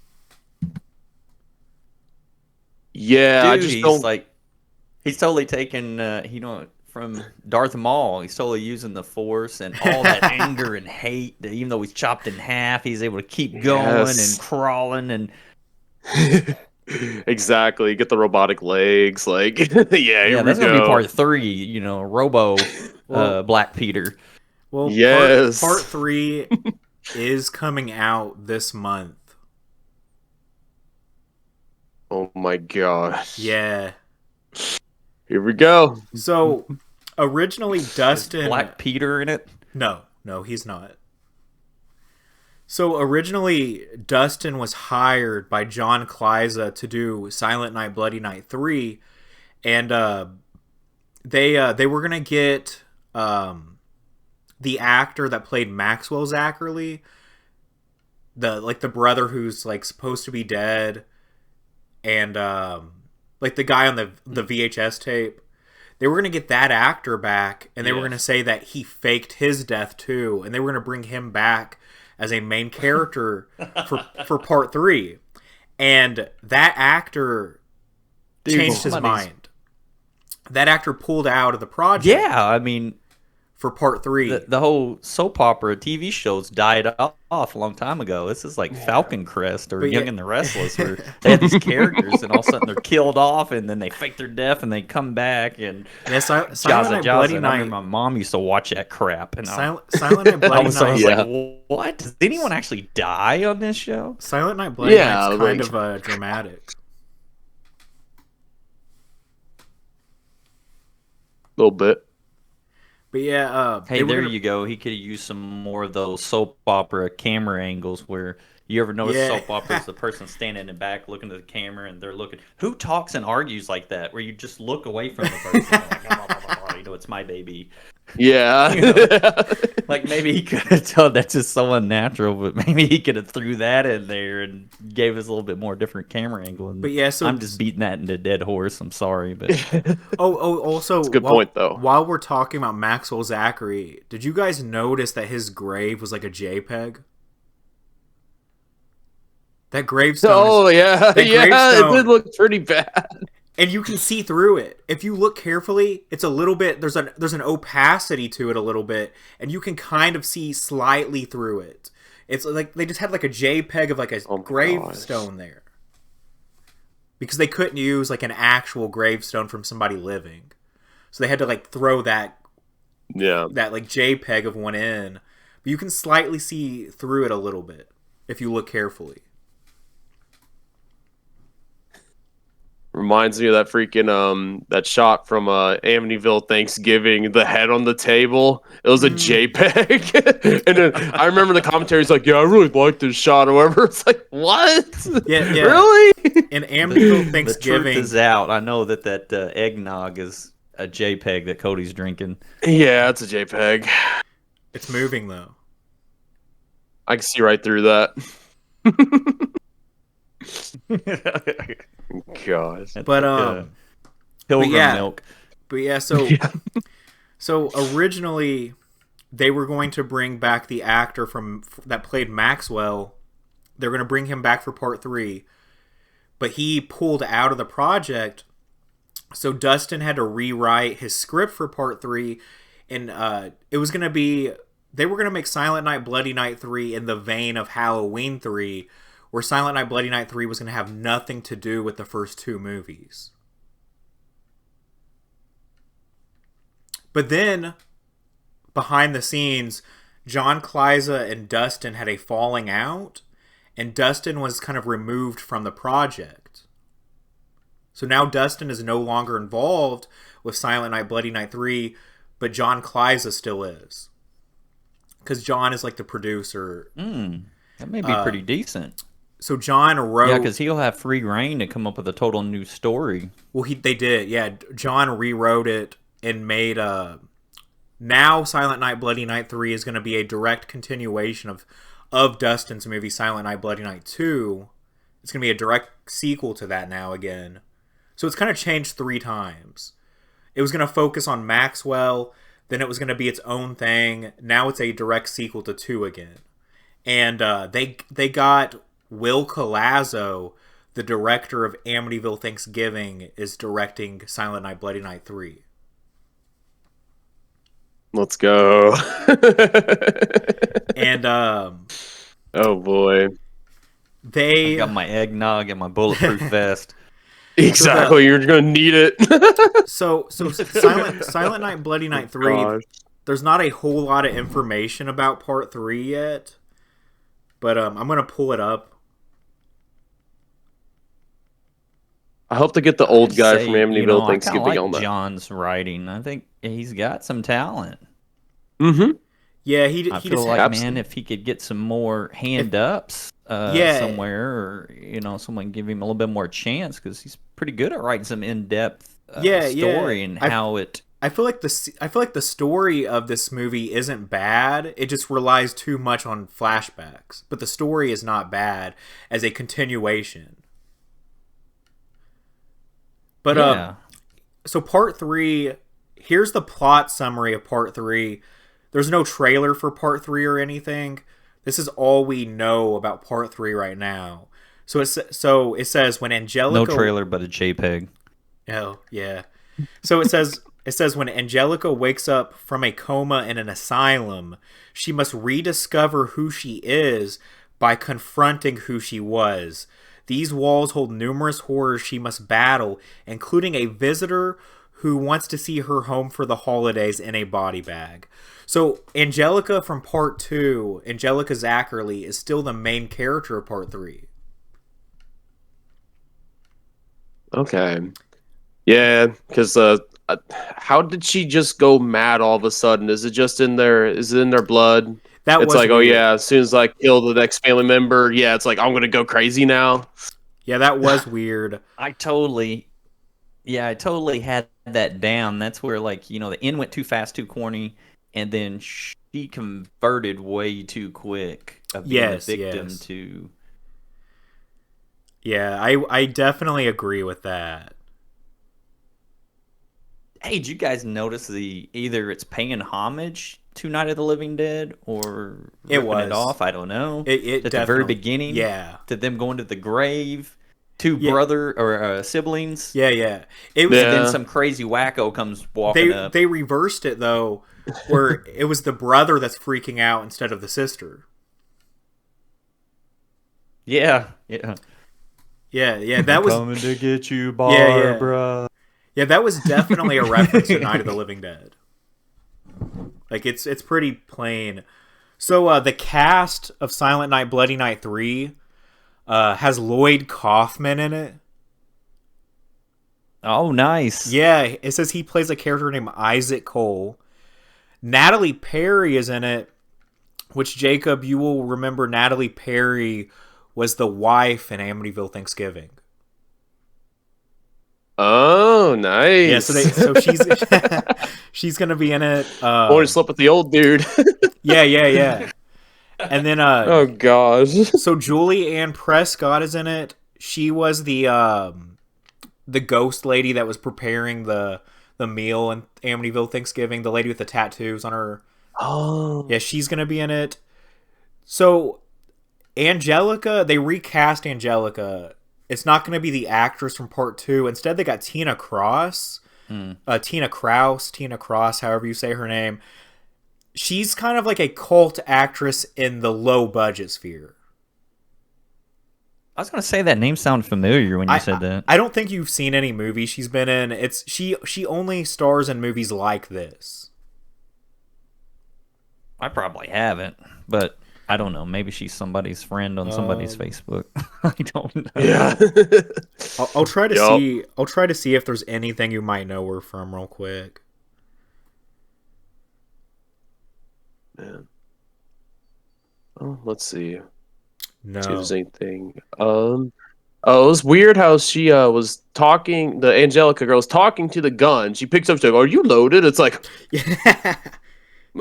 Yeah, Dude, I just he's don't. like, he's totally taken, from Darth Maul. He's totally using the Force and all that anger and hate. That even though he's chopped in half, he's able to keep going and crawling and. Exactly. Get the robotic legs. Like, yeah, here we That's gonna be go. part 3. Robo, Black Peter. Well, yes. part 3 is coming out this month. Oh my gosh. Yeah. Here we go. So, originally Dustin... Is Black Peter in it? No, he's not. So, originally Dustin was hired by John Kliza to do Silent Night, Bloody Night 3, and they were going to get the actor that played Maxwell Zachary, the brother who's like supposed to be dead, and like the guy on the VHS tape. They were going to get that actor back, and they were going to say that he faked his death too, and they were going to bring him back as a main character for part 3. And that actor changed his mind. That actor pulled out of the project. Yeah, I mean, for part 3. The whole soap opera TV shows died off a long time ago. This is like Falcon Crest or Young and the Restless, where they had these characters and all of a sudden they're killed off and then they fake their death and they come back and Silent Night, Bloody Night. I remember my mom used to watch that crap. And Silent Night, Bloody Night. I was like, what? Does anyone actually die on this show? Silent Night, Bloody Night's kind of dramatic. A little bit. But yeah, hey, there you go. He could have used some more of those soap opera camera angles where you ever notice soap operas, the person standing in the back looking at the camera and they're looking. Who talks and argues like that? Where you just look away from the person, like, blah, blah, blah, it's my baby. Yeah. Like maybe he could have told that's just so unnatural, but maybe he could have threw that in there and gave us a little bit more different camera angle. And but yeah, so I'm just beating that into a dead horse. I'm sorry, but also, it's a good point though. While we're talking about Maxwell Zachary, did you guys notice that his grave was like a JPEG? That gravestone. Oh yeah, it did look pretty bad. And you can see through it. If you look carefully, it's a little bit, there's an opacity to it a little bit, and you can kind of see slightly through it. It's like they just had like a JPEG of like a gravestone there. Because they couldn't use like an actual gravestone from somebody living. So they had to like throw that like JPEG of one in. But you can slightly see through it a little bit if you look carefully. Reminds me of that freaking that shot from Amityville Thanksgiving, the head on the table. It was a JPEG. And then I remember the commentary's like, yeah, I really like this shot or whatever. It's like, what? Yeah. Really? In Amityville Thanksgiving. The truth is out. I know that eggnog is a JPEG that Cody's drinking. Yeah, it's a JPEG. It's moving though. I can see right through that. Gosh. But Pilgrim milk. But yeah, so originally they were going to bring back the actor that played Maxwell. They're going to bring him back for part 3, but he pulled out of the project. So Dustin had to rewrite his script for part 3, and it was going to be, they were going to make Silent Night, Bloody Night 3 in the vein of Halloween 3, where Silent Night, Bloody Night 3 was going to have nothing to do with the first 2 movies. But then, behind the scenes, John Kliza and Dustin had a falling out, and Dustin was kind of removed from the project. So now Dustin is no longer involved with Silent Night, Bloody Night 3, but John Kliza still is. Because John is like the producer. That may be pretty decent. So John wrote... Yeah, because he'll have free reign to come up with a total new story. Well, they did. Yeah, John rewrote it and made now Silent Night Bloody Night 3 is going to be a direct continuation of Dustin's movie Silent Night Bloody Night 2. It's going to be a direct sequel to that now again. So it's kind of changed 3 times. It was going to focus on Maxwell, then it was going to be its own thing. Now it's a direct sequel to 2 again. And they got Will Colazzo, the director of Amityville Thanksgiving, is directing Silent Night Bloody Night 3. Let's go. And oh boy. I got my eggnog and my bulletproof vest. Exactly, you're gonna need it. so Silent Night Bloody Night 3, Gosh. there's not a whole lot of information about part 3 yet. But I'm gonna pull it up. I hope to get the old guy from Amityville I Thanksgiving like on that. John's writing. I think he's got some talent. Mm-hmm. Yeah, I feel like, man, if he could get some more hand-ups somewhere, or someone give him a little bit more chance, because he's pretty good at writing some in-depth story and how it. I feel like the story of this movie isn't bad. It just relies too much on flashbacks. But the story is not bad as a continuation. But so part 3, here's the plot summary of part 3. There's no trailer for part 3 or anything. This is all we know about part 3 right now. So it says when Angelica, no trailer but a JPEG. Oh, yeah. So it says when Angelica wakes up from a coma in an asylum, she must rediscover who she is by confronting who she was. These walls hold numerous horrors she must battle, including a visitor who wants to see her home for the holidays in a body bag. So Angelica from part 2, Angelica Zachary, is still the main character of part 3. Okay. Yeah, because how did she just go mad all of a sudden? Is it just in their? Is it in their blood? It's like, weird. Oh yeah, as soon as I kill the next family member, yeah, it's like I'm gonna go crazy now. Yeah, that was weird. I totally had that down. That's where, the end went too fast, too corny, and then she converted way too quick of being a victim to. Yeah, I definitely agree with that. Hey, did you guys notice either it's paying homage to Night of the Living Dead or ripping it off? I don't know. It at the very beginning, to them going to the grave, two brother or siblings. Yeah. It was then some crazy wacko comes walking up. They reversed it though, where it was the brother that's freaking out instead of the sister. Yeah. That was coming to get you, Barbara. Yeah, that was definitely a reference to Night of the Living Dead. Like, it's pretty plain. So, the cast of Silent Night Bloody Night 3 has Lloyd Kaufman in it. Oh, nice. Yeah, it says he plays a character named Isaac Cole. Natalie Perry is in it, which, Jacob, you will remember Natalie Perry was the wife in Amityville Thanksgiving. Oh, nice. Yeah, so she's gonna be in it. Or slept with the old dude. Yeah. And then oh gosh. So Julie Ann Prescott is in it. She was the ghost lady that was preparing the meal in Amityville Thanksgiving. The lady with the tattoos on her. Oh. Yeah, she's gonna be in it. So Angelica, they recast Angelica. It's not going to be the actress from part 2. Instead, they got Tina Cross. Tina Cross, however you say her name. She's kind of like a cult actress in the low-budget sphere. I was going to say that name sounded familiar when you said that. I don't think you've seen any movie she's been in. She only stars in movies like this. I probably haven't, but I don't know. Maybe she's somebody's friend on somebody's Facebook. I don't know. Yeah. I'll try to see. I'll try to see if there's anything you might know her from, real quick. Man. Oh, let's see. No. See if there's anything. Oh, it was weird how she was talking. The Angelica girl was talking to the gun. She picks up. She's like, "Are you loaded?" It's like, Yeah.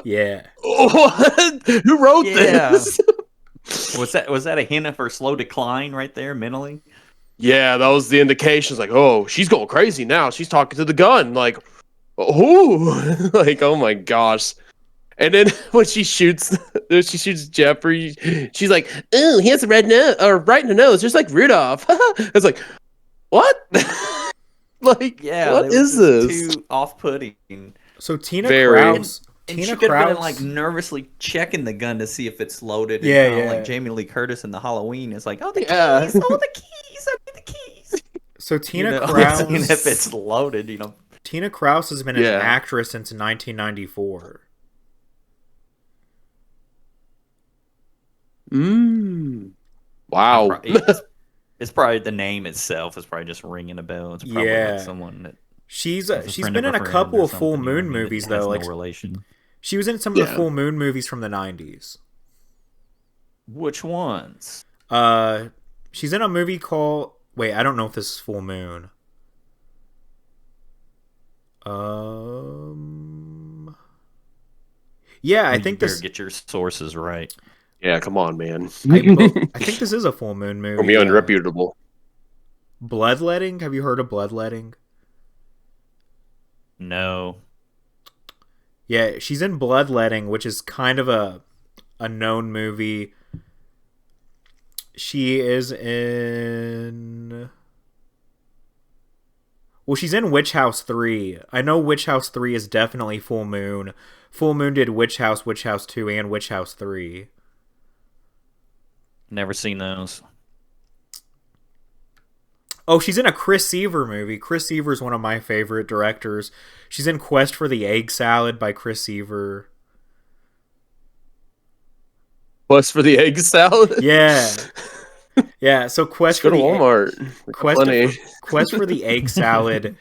Yeah. what? Who wrote Yeah. this? Was that a hint of her slow decline right there mentally? Yeah, that was the indication. It's like, oh, she's going crazy now. She's talking to the gun. Like, who? Like, oh my gosh. And then when she shoots Jeffrey. She's like, "Oh, he has a red nose, or right in the nose, just like Rudolph." It's like, what? Like, Yeah, what they were is just this? too off-putting. So Tina Very. Krause. And Tina she could have been Krause. like nervously checking the gun to see if it's loaded. And Yeah, kind of yeah. like Jamie Lee Curtis in the Halloween is like, oh, the Yeah. keys, oh, the keys, I need the keys. So Tina Krause, seeing Krause. if it's loaded, Tina Krause has been an Yeah. actress since 1994. Wow. It's probably the name itself is probably just ringing a bell. It's probably Yeah. like someone that She's is a she's friend been of in a a friend couple or of Full something, you know what Moon I mean? movies It has though. no Like relation. she was in some of the Full Moon movies from the 90s. Which ones? She's in a movie called. Wait, I don't know if this is Full Moon. Yeah, I think better this. get your sources right. Yeah, come on, man. I think this is a Full Moon movie. From the unreputable. Bloodletting. Have you heard of Bloodletting? No. Yeah, she's in Bloodletting, which is kind of a known movie. She is in. Well, she's in Witch House 3. I know Witch House 3 is definitely Full Moon. Full Moon did Witch House 2, and Witch House 3. Never seen those. Oh, she's in a Chris Seaver movie. Chris Seaver is one of my favorite directors. She's in Quest for the Egg Salad by Chris Seaver. Quest for the egg salad? Yeah. Yeah, so Quest for Go to the Walmart. Quest for the Egg Salad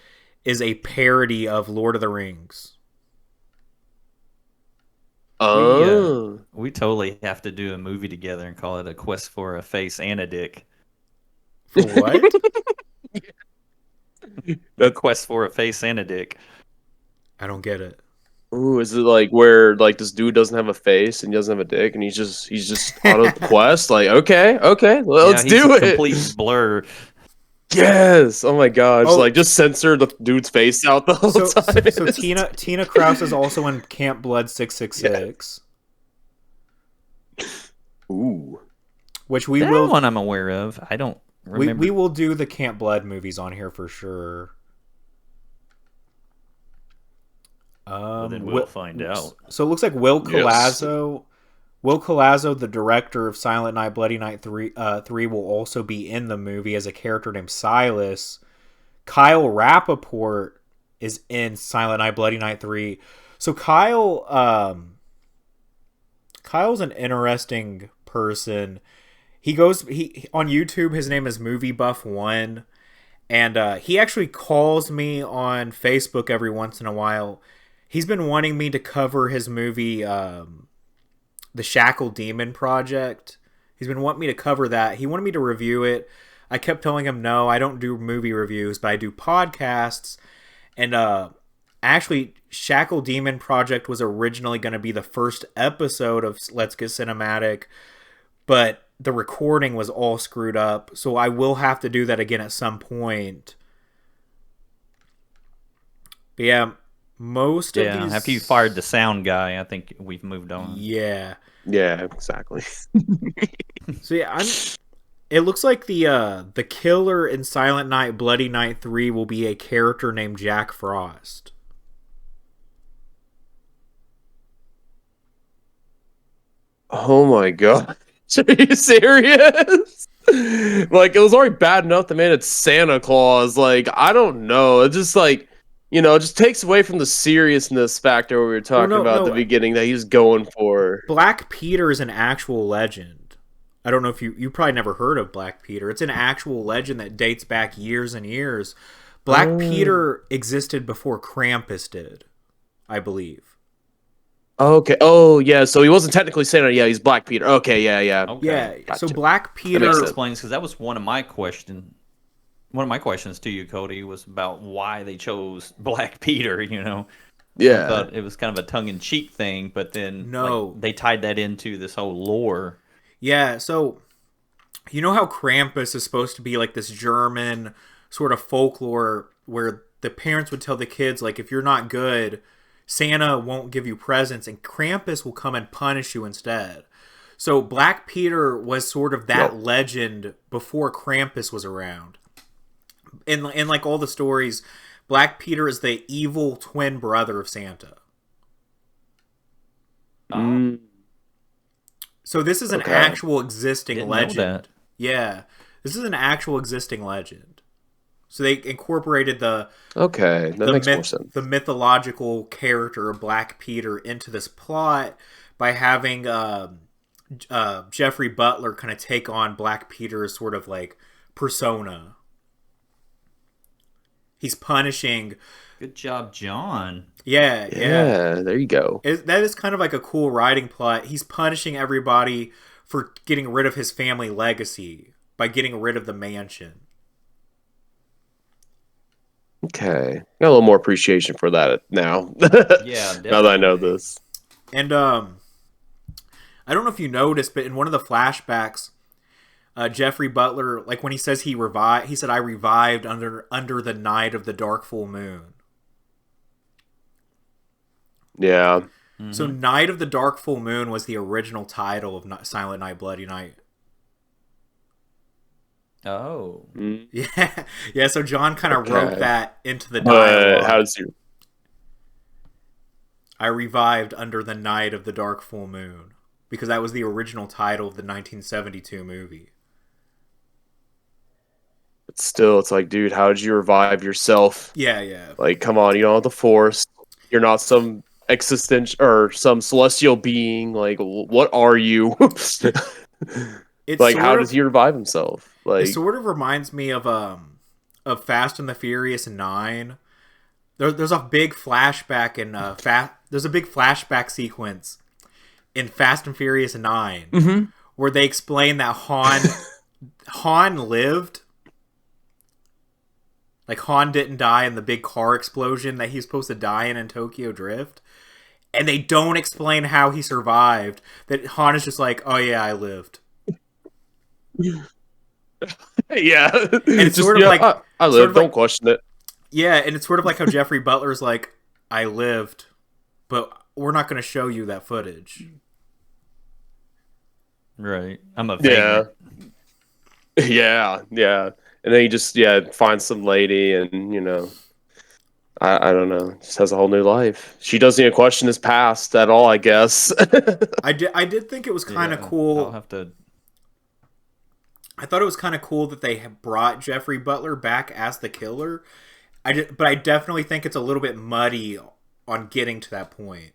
is a parody of Lord of the Rings. Oh. We totally have to do a movie together and call it A Quest for a Face and a Dick. For what? A Quest for a Face and a Dick. I don't get it. Ooh, is it like where like this dude doesn't have a face and he doesn't have a dick and he's just on a quest? Like, okay, well, let's do it. Complete blur. Yes. Oh my gosh. Oh. Like just censor the dude's face out the whole time. So Tina Krause is also in Camp Blood 666. Yeah. Ooh. Which we That will one I'm aware of. I don't remember. we will do the Camp Blood movies on here for sure. Then we'll find out. So it looks like Will Collazo, the director of Silent Night, Bloody Night 3, will also be in the movie as a character named Silas. Kyle Rappaport is in Silent Night, Bloody Night 3. So Kyle's an interesting person. He on YouTube. His name is Movie Buff 1, and he actually calls me on Facebook every once in a while. He's been wanting me to cover his movie, The Shackle Demon Project. He's been wanting me to cover that. He wanted me to review it. I kept telling him, no, I don't do movie reviews, but I do podcasts. And actually, Shackle Demon Project was originally going to be the first episode of Let's Get Cinematic, but the recording was all screwed up. So I will have to do that again at some point. But yeah, most of these... after you fired the sound guy, I think we've moved on. Yeah. Yeah, exactly. So yeah, it looks like the killer in Silent Night, Bloody Night 3 will be a character named Jack Frost. Oh my god. Are you serious? Like, it was already bad enough the man it's Santa Claus. Like, I don't know. It just like, it just takes away from the seriousness factor we were talking about at the beginning that he's going for. Black Peter is an actual legend. I don't know if you probably never heard of Black Peter. It's an actual legend that dates back years and years. Black Peter existed before Krampus did, I believe. Okay. Oh, yeah. So he wasn't technically Santa. Yeah, he's Black Peter. Okay. Yeah. Yeah. Okay. Yeah. So Gotcha. Black That That makes Peter. sense. explains, because that was one of my questions. One of my questions to you, Cody, was about why they chose Black Peter. I Yeah. thought it was kind of a tongue-in-cheek thing, but then like No. they tied that into this whole lore. Yeah. So you know how Krampus is supposed to be like this German sort of folklore where the parents would tell the kids like if you're not good, Santa won't give you presents and Krampus will come and punish you instead. So Black Peter was sort of that Yep. legend before Krampus was around. In like all the stories, Black Peter is the evil twin brother of Santa. Mm, So this is an okay. actual existing Didn't know legend. that. Yeah. This is an actual existing legend. So they incorporated Okay. That makes more sense. the mythological character of Black Peter into this plot by having Jeffrey Butler kind of take on Black Peter's sort of like persona. He's punishing. Good job, John. Yeah. Yeah. There you go. That is kind of like a cool writing plot. He's punishing everybody for getting rid of his family legacy by getting rid of the mansion. Okay. Got a little more appreciation for that now. Yeah, Now that I know definitely. this. And I don't know if you noticed, but in one of the flashbacks, Jeffrey Butler, like when he says he said I revived under the night of the dark full moon. Yeah. So Night of the Dark Full Moon was the original title of Silent Night, Bloody Night. Oh. Mm. Yeah, yeah. So John kind of Okay. wrote that into the But dialogue. how's your I revived under the night of the dark full moon because that was the original title of the 1972 movie. But still, it's like, dude, how did you revive yourself? Yeah. Like, come on, you don't have the Force. You're not some existential or some celestial being. Like, what are you? It's Like, how sort does of he revive himself? it Like, sort of reminds me of Fast and the Furious 9. There's a big flashback in there's a big flashback sequence in Fast and Furious 9 where they explain that Han lived. Like Han didn't die in the big car explosion that he's supposed to die in Tokyo Drift. And they don't explain how he survived. That Han is just like, oh yeah, I lived. yeah, And it's just, sort of yeah, like I sort live. of Don't like- question it. Yeah, and it's sort of like how Jeffrey Butler's like, I lived, but we're not going to show you that footage. Right. I'm a Yeah, vagrant. yeah. And then he just finds some lady, and I don't know, just has a whole new life. She doesn't even question his past at all, I guess. I did think it was kind of Yeah, cool. I'll have to. I thought it was kind of cool that they brought Jeffrey Butler back as the killer. But I definitely think it's a little bit muddy on getting to that point.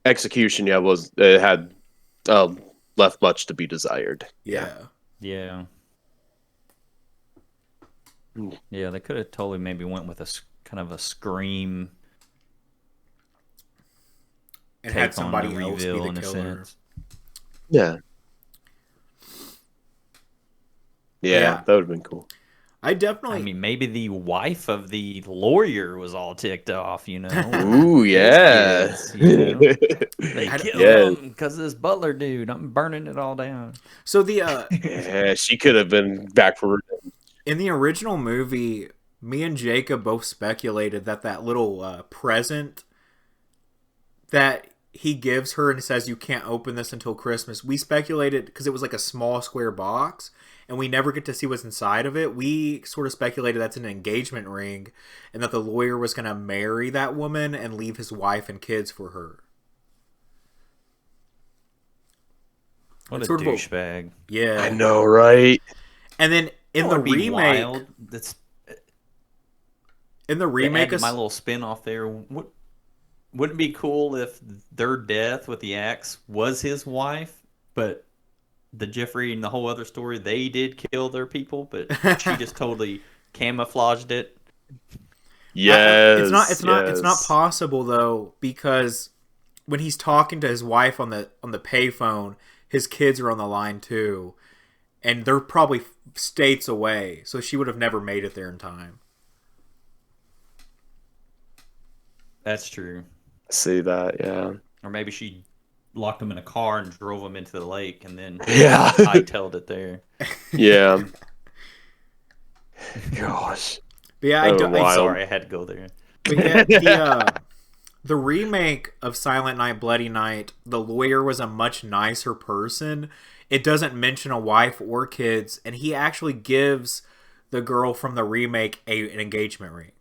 Execution, it had left much to be desired. Yeah. Yeah. Yeah, they could have totally maybe went with kind of a Scream And take had somebody on the else be reveal the in a killer. sense. Yeah, Yeah. that would have been cool. I definitely. I mean, maybe the wife of the lawyer was all ticked off, Ooh, yeah. kids, They I don't- killed Yeah. him because this Butler dude. I'm burning it all down. So the Yeah, she could have been back for in the original movie, me and Jacob both speculated that little present that he gives her and says you can't open this until Christmas. We speculated because it was like a small square box and we never get to see what's inside of it. We sort of speculated that's an engagement ring and that the lawyer was going to marry that woman and leave his wife and kids for her. What It's a sort of a- douchebag. Yeah. I know, right? And then in the That would be remake, wild. That's in the remake. remake, My little spin off there. Wouldn't it be cool if their death with the axe was his wife, but the Jeffrey and the whole other story, they did kill their people, but she just totally camouflaged it. Yes, it's not possible though, because when he's talking to his wife on the payphone, his kids are on the line too, and they're probably states away, so she would have never made it there in time. That's true. See that, yeah. Or maybe she locked him in a car and drove him into the lake, and then Yeah. hightailed it there. Yeah. Gosh. But yeah, That was I'm wild. sorry, I had to go there. but yeah, the remake of Silent Night, Bloody Night, the lawyer was a much nicer person. It doesn't mention a wife or kids, and he actually gives the girl from the remake an engagement ring.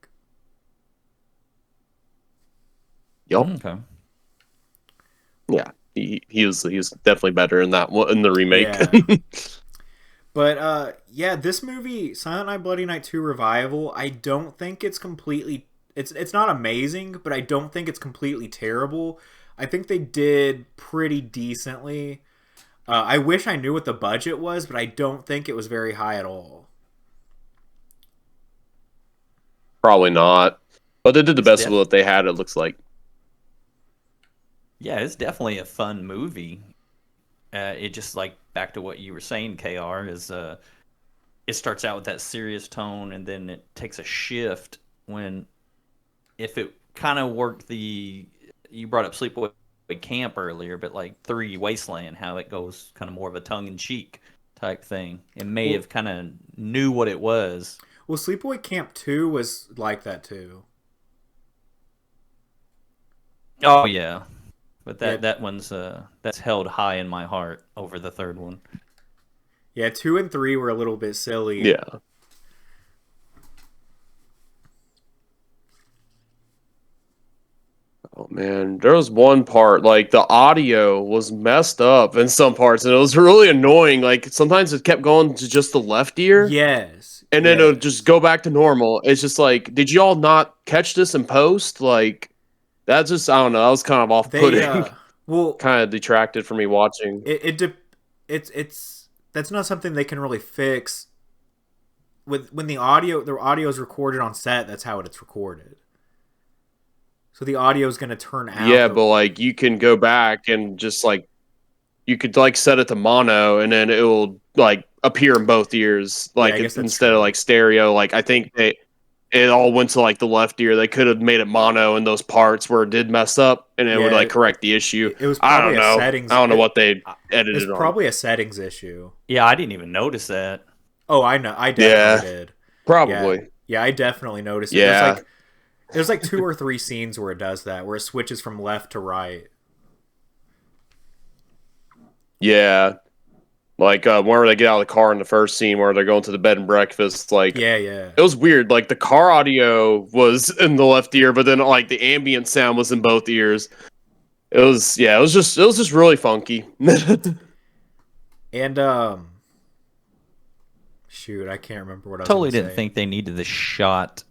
Yup. Okay. Yeah. He was definitely better in that one, in the remake. Yeah. But yeah, this movie, Silent Night, Bloody Night 2 Revival, I don't think it's completely... It's not amazing, but I don't think it's completely terrible. I think they did pretty decently. I wish I knew what the budget was, but I don't think it was very high at all. Probably not. But they did the best def- with what they had, it looks like. Yeah, it's definitely a fun movie. It just, like, back to what you were saying, KR, is it starts out with that serious tone, and then it takes a shift when, if it kind of worked you brought up Sleepaway Camp earlier, but like 3 Wasteland, how it goes kind of more of a tongue-in-cheek type thing. It may have kind of knew what it was. Well, Sleepaway Camp 2 was like that too. Oh, yeah. But Yeah. that one's that's held high in my heart over the third one. Yeah, 2 and 3 were a little bit silly. Yeah. Oh man, there was one part, like the audio was messed up in some parts, and it was really annoying. Like sometimes it kept going to just the left ear, Yes. and then it would just go back to normal. It's just like, did y'all not catch this in post? Like that just, I don't know, that was kind of off-putting. Well, Kind of detracted from me watching. it's that's not something they can really fix. When the audio is recorded on set, that's how it's recorded. So the audio is going to turn out. Yeah, but like you can go back and just like you could like set it to mono, and then it will like appear in both ears, like I guess that's instead true. of like stereo. Like I think it all went to like the left ear. They could have made it mono in those parts where it did mess up, and it would like correct the issue. It was I probably don't know. a settings. I don't know what they edited It's on. probably a settings issue. Yeah, I didn't even notice that. Oh, I know. I definitely did. Probably. Yeah, I definitely noticed it. Yeah. There's like 2 or 3 scenes where it does that, where it switches from left to right. Yeah. Like whenever they get out of the car in the first scene where they're going to the bed and breakfast, like Yeah. it was weird. Like the car audio was in the left ear, but then like the ambient sound was in both ears. It was just really funky. And shoot, I can't remember what I was Totally gonna didn't say. think they needed the shot.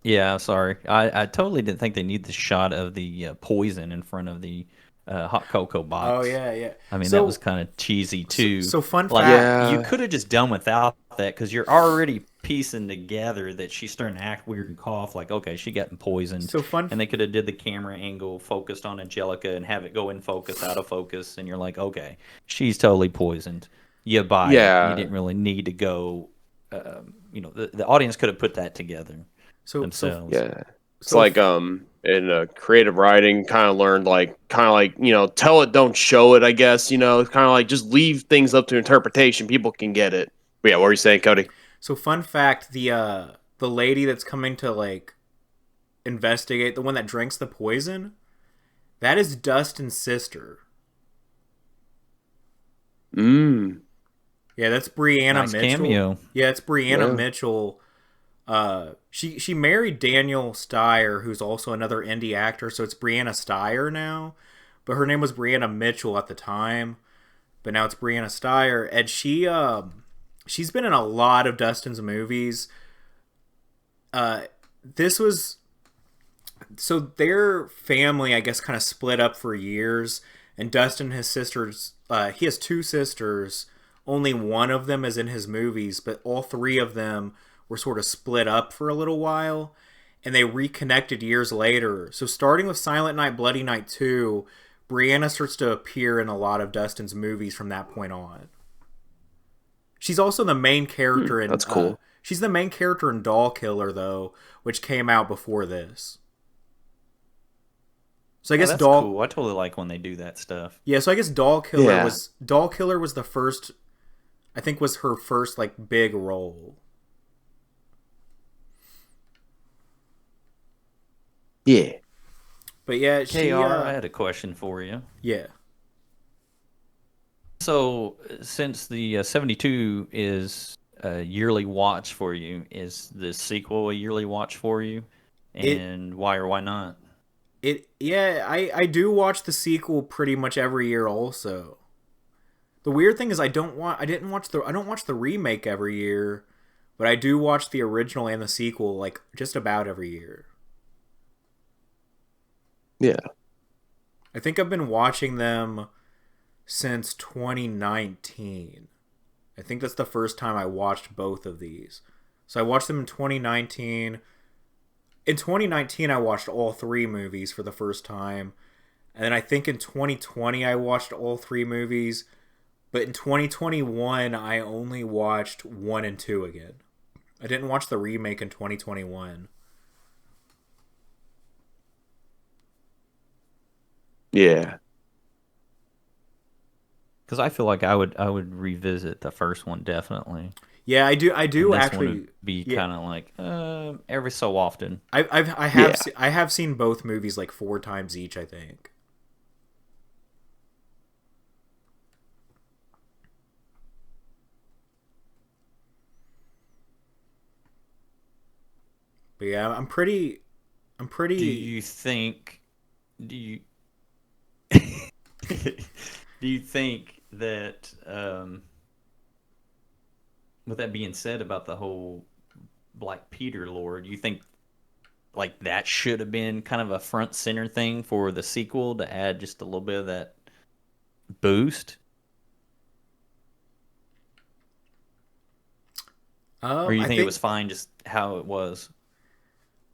Yeah, sorry. I totally didn't think they needed the shot of the poison in front of the hot cocoa box. Oh yeah. I mean, So- that was kind of cheesy too. So fun Like, fact. you could have just done without that, because you're already piecing together that she's starting to act weird and cough. Like, okay, she got poisoned. So fun. And they could have did the camera angle focused on Angelica and have it go in focus, out of focus, and you're like, okay, she's totally poisoned. You buy it. You didn't really need to go. The audience could have put that together themselves. Yeah. It's like in creative writing, kind of learned like tell it, don't show it. I guess kind of like just leave things up to interpretation. People can get it. But yeah, what were you saying, Kody? So fun fact: the lady that's coming to like investigate, the one that drinks the poison, that is Dustin's sister. Yeah, that's Brianna Nice Mitchell. cameo. Yeah, it's Brianna Mitchell. She married Daniel Steyer, who's also another indie actor, so it's Brianna Steyer now. But her name was Brianna Mitchell at the time, but now it's Brianna Steyer, and she's been in a lot of Dustin's movies. This was so their family, I guess, kind of split up for years, and Dustin, his sisters, he has 2 sisters. Only one of them is in his movies, but all 3 of them were sort of split up for a little while. and they reconnected years later. So starting with Silent Night, Bloody Night 2, Brianna starts to appear in a lot of Dustin's movies from that point on. She's also the main character in... That's cool. She's the main character in Doll Killer, though, which came out before this. So I guess that's Doll... cool. I totally like when they do that stuff. Yeah, so I guess Doll Killer was the first... I think was her first, like, big role. Yeah. But yeah, I had a question for you. Yeah. So, since the 72 is a yearly watch for you, is the sequel a yearly watch for you? And why or why not? I do watch the sequel pretty much every year also. The weird thing is I don't watch the remake every year, but I do watch the original and the sequel like just about every year. Yeah. I think I've been watching them since 2019. I think that's the first time I watched both of these. So I watched them in 2019. In 2019, I watched all three movies for the first time. And then I think in 2020, I watched all three movies. But in 2021, I only watched 1 and 2 again. I didn't watch the remake in 2021. Yeah. Because I feel like I would revisit the first one definitely. Yeah, I do And actually would be kind of like every so often. I have seen both movies like 4 times each, I think. But yeah, I'm pretty. Do you think? Do you? Do you think that? With that being said, about the whole Black Peter lore, do you think like that should have been kind of a front center thing for the sequel to add just a little bit of that boost? Or you think it was fine just how it was?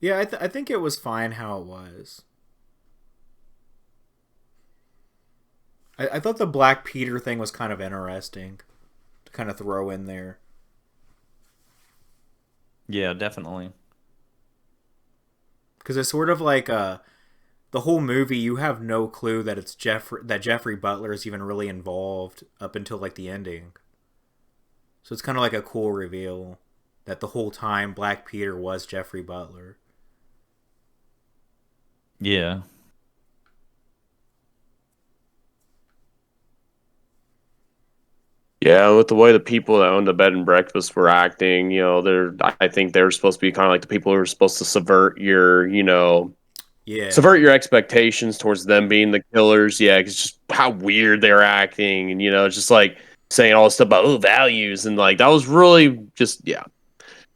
Yeah, I think it was fine how it was. I thought the Black Peter thing was kind of interesting to kind of throw in there. Yeah, definitely. Because it's sort of like the whole movie, you have no clue that it's Jeffrey Butler is even really involved up until like the ending. So it's kind of like a cool reveal that the whole time Black Peter was Jeffrey Butler. Yeah. Yeah, with the way the people that own the bed and breakfast were acting, I think they were supposed to be kind of like the people who were supposed to subvert subvert your expectations towards them being the killers. Yeah, it's just how weird they're acting, and just like saying all this stuff about values, and like that was really just It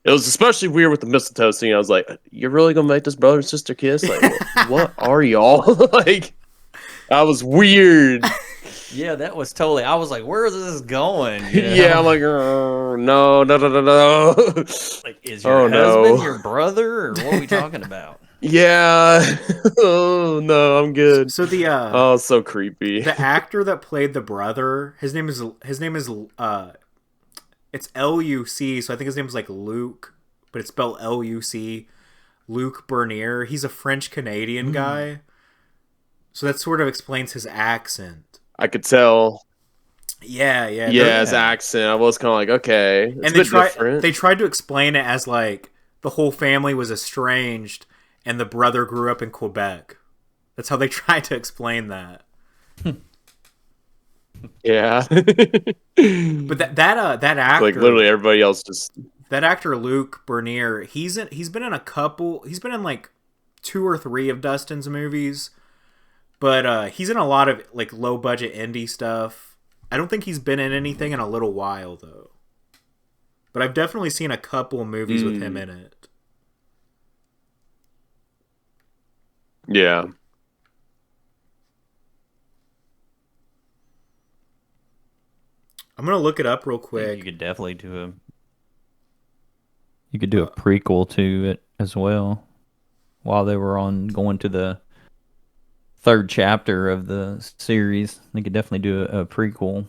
was especially weird with the mistletoe scene. I was like, "You're really gonna make this brother and sister kiss? Like, what are y'all?" Like, that was weird. Yeah, that was totally. I was like, "Where is this going?" Yeah, I'm like, no. Like, is your husband your brother, or what are we talking about? Yeah. Oh no, I'm good. So the oh, so creepy. The actor that played the brother, his name is it's Luc. So I think his name is like Luke, but it's spelled Luc. Luc Bernier. He's a French Canadian guy. So that sort of explains his accent. I could tell. Yeah. His accent. I was kind of like, okay, it's and they tried to explain it as like the whole family was estranged and the brother grew up in Quebec. That's how they tried to explain that. Yeah. But that actor, like literally everybody else just that actor Luc Bernier, he's been in like 2 or 3 of Dustin's movies. But he's in a lot of like low budget indie stuff. I don't think he's been in anything in a little while though. But I've definitely seen a couple of movies with him in it. Yeah. I'm gonna look it up real quick. You could definitely do a prequel to it as well. while they were on going to the third chapter of the series. They could definitely do a prequel.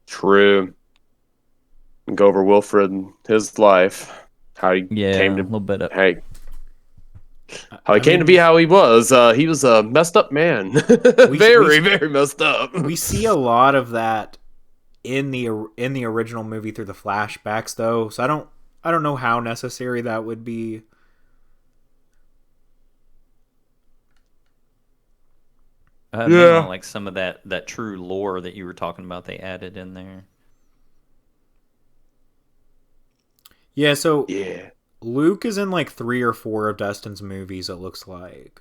True. Go over Wilfred and his life, how he Yeah, came a to little bit of how he came to be how he was. He was a messed up man, very messed up. We see a lot of that in the original movie through the flashbacks, though. So I don't know how necessary that would be. Maybe like some of that true lore that you were talking about, they added in there. Yeah, so Yeah. Luke is in like 3 or 4 of Dustin's movies, it looks like.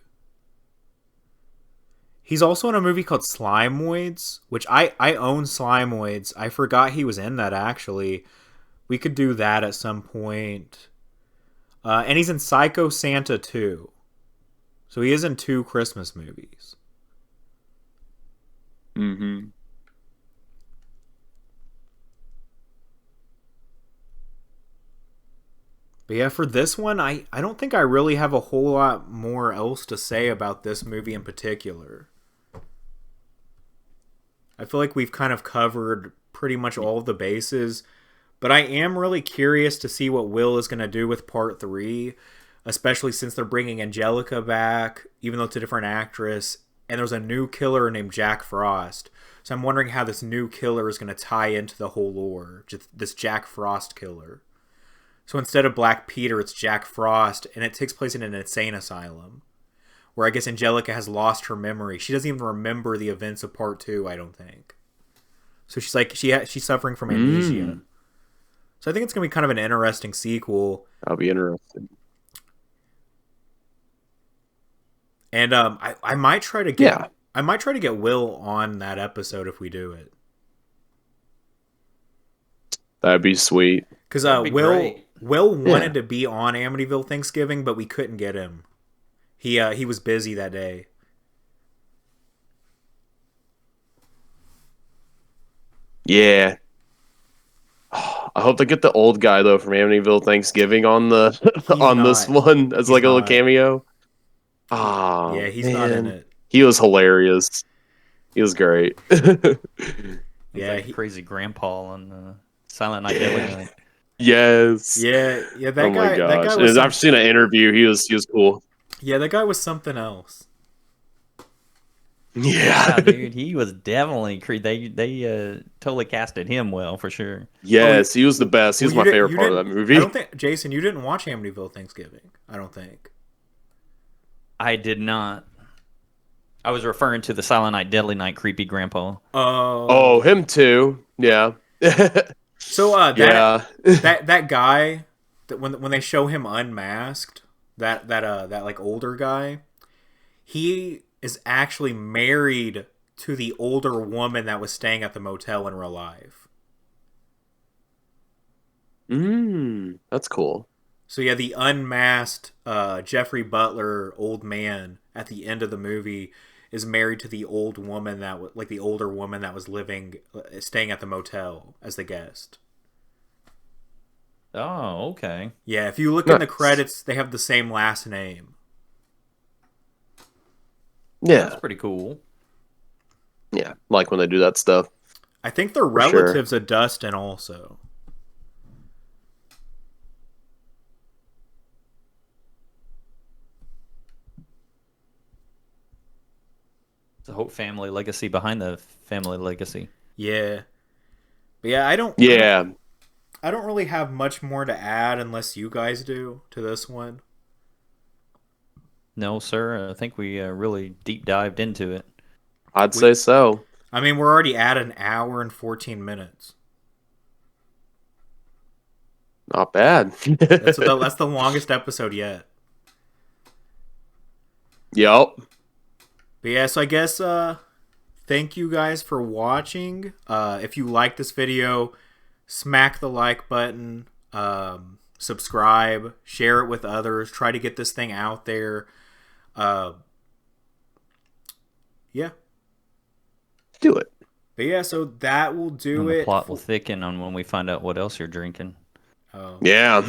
He's also in a movie called Slimoids, which I own Slimoids. I forgot he was in that, actually. We could do that at some point. And he's in Psycho Santa 2. So he is in 2 Christmas movies. Mm-hmm. But yeah, for this one, I don't think I really have a whole lot more else to say about this movie in particular. I feel like we've kind of covered pretty much all of the bases, but I am really curious to see what Will is going to do with part 3, especially since they're bringing Angelica back, even though it's a different actress, and there's a new killer named Jack Frost. So I'm wondering how this new killer is going to tie into the whole lore, just this Jack Frost killer. So instead of Black Peter, it's Jack Frost, and it takes place in an insane asylum, where I guess Angelica has lost her memory. She doesn't even remember the events of part 2, I don't think. So she's like she's suffering from amnesia. So I think it's gonna be kind of an interesting sequel. That'll be interesting. And I might try to get Will on that episode if we do it. That'd be sweet. Because Will wanted to be on Amityville Thanksgiving, but we couldn't get him. He was busy that day. Yeah. I hope they get the old guy though from Amityville Thanksgiving on the this one as like a little cameo. Oh, yeah, he's not in it. He was hilarious. He was great. He's like crazy grandpa on Silent Night, Deadly Night. Yes. Yeah. That guy. My gosh. That guy was I've seen an interview. He was cool. Yeah, that guy was something else. Yeah, dude, he was definitely they totally casted him well for sure. Yes, he was the best. He was my favorite part of that movie. I don't think Jason, you didn't watch Amityville Thanksgiving. I don't think. I did not. I was referring to the Silent Night, Deadly Night creepy grandpa. Oh, him too. Yeah. So that guy that when they show him unmasked, that like older guy, he is actually married to the older woman that was staying at the motel in real life. That's cool. So yeah, the unmasked Jeffrey Butler old man at the end of the movie is married to the old woman the older woman that was staying at the motel as the guest. Oh, okay. Yeah, if you look in the credits, they have the same last name. Yeah. That's pretty cool. Yeah, like when they do that stuff. I think they're relatives of Dustin also. The whole family legacy behind the family legacy. Yeah. But yeah, I don't really have much more to add unless you guys do to this one. No, sir. I think we really deep dived into it. I'd say so. I mean, we're already at an hour and 14 minutes. Not bad. That's the longest episode yet. Yep. But yeah, so I guess thank you guys for watching. If you like this video, smack the like button, subscribe, share it with others, try to get this thing out there. Yeah. Do it. But yeah, so that will do it. The plot will thicken on when we find out what else you're drinking. Oh. Yeah.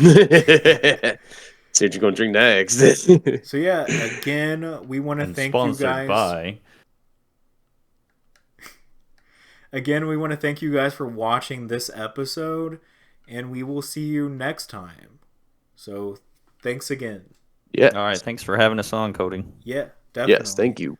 See what you're gonna drink next. So yeah, again, we want to And thank you sponsored guys. by. Again, we want to thank you guys for watching this episode, and we will see you next time. So, thanks again. Yeah. All right, thanks for having us on, Kody. Yeah, definitely. Yes, thank you.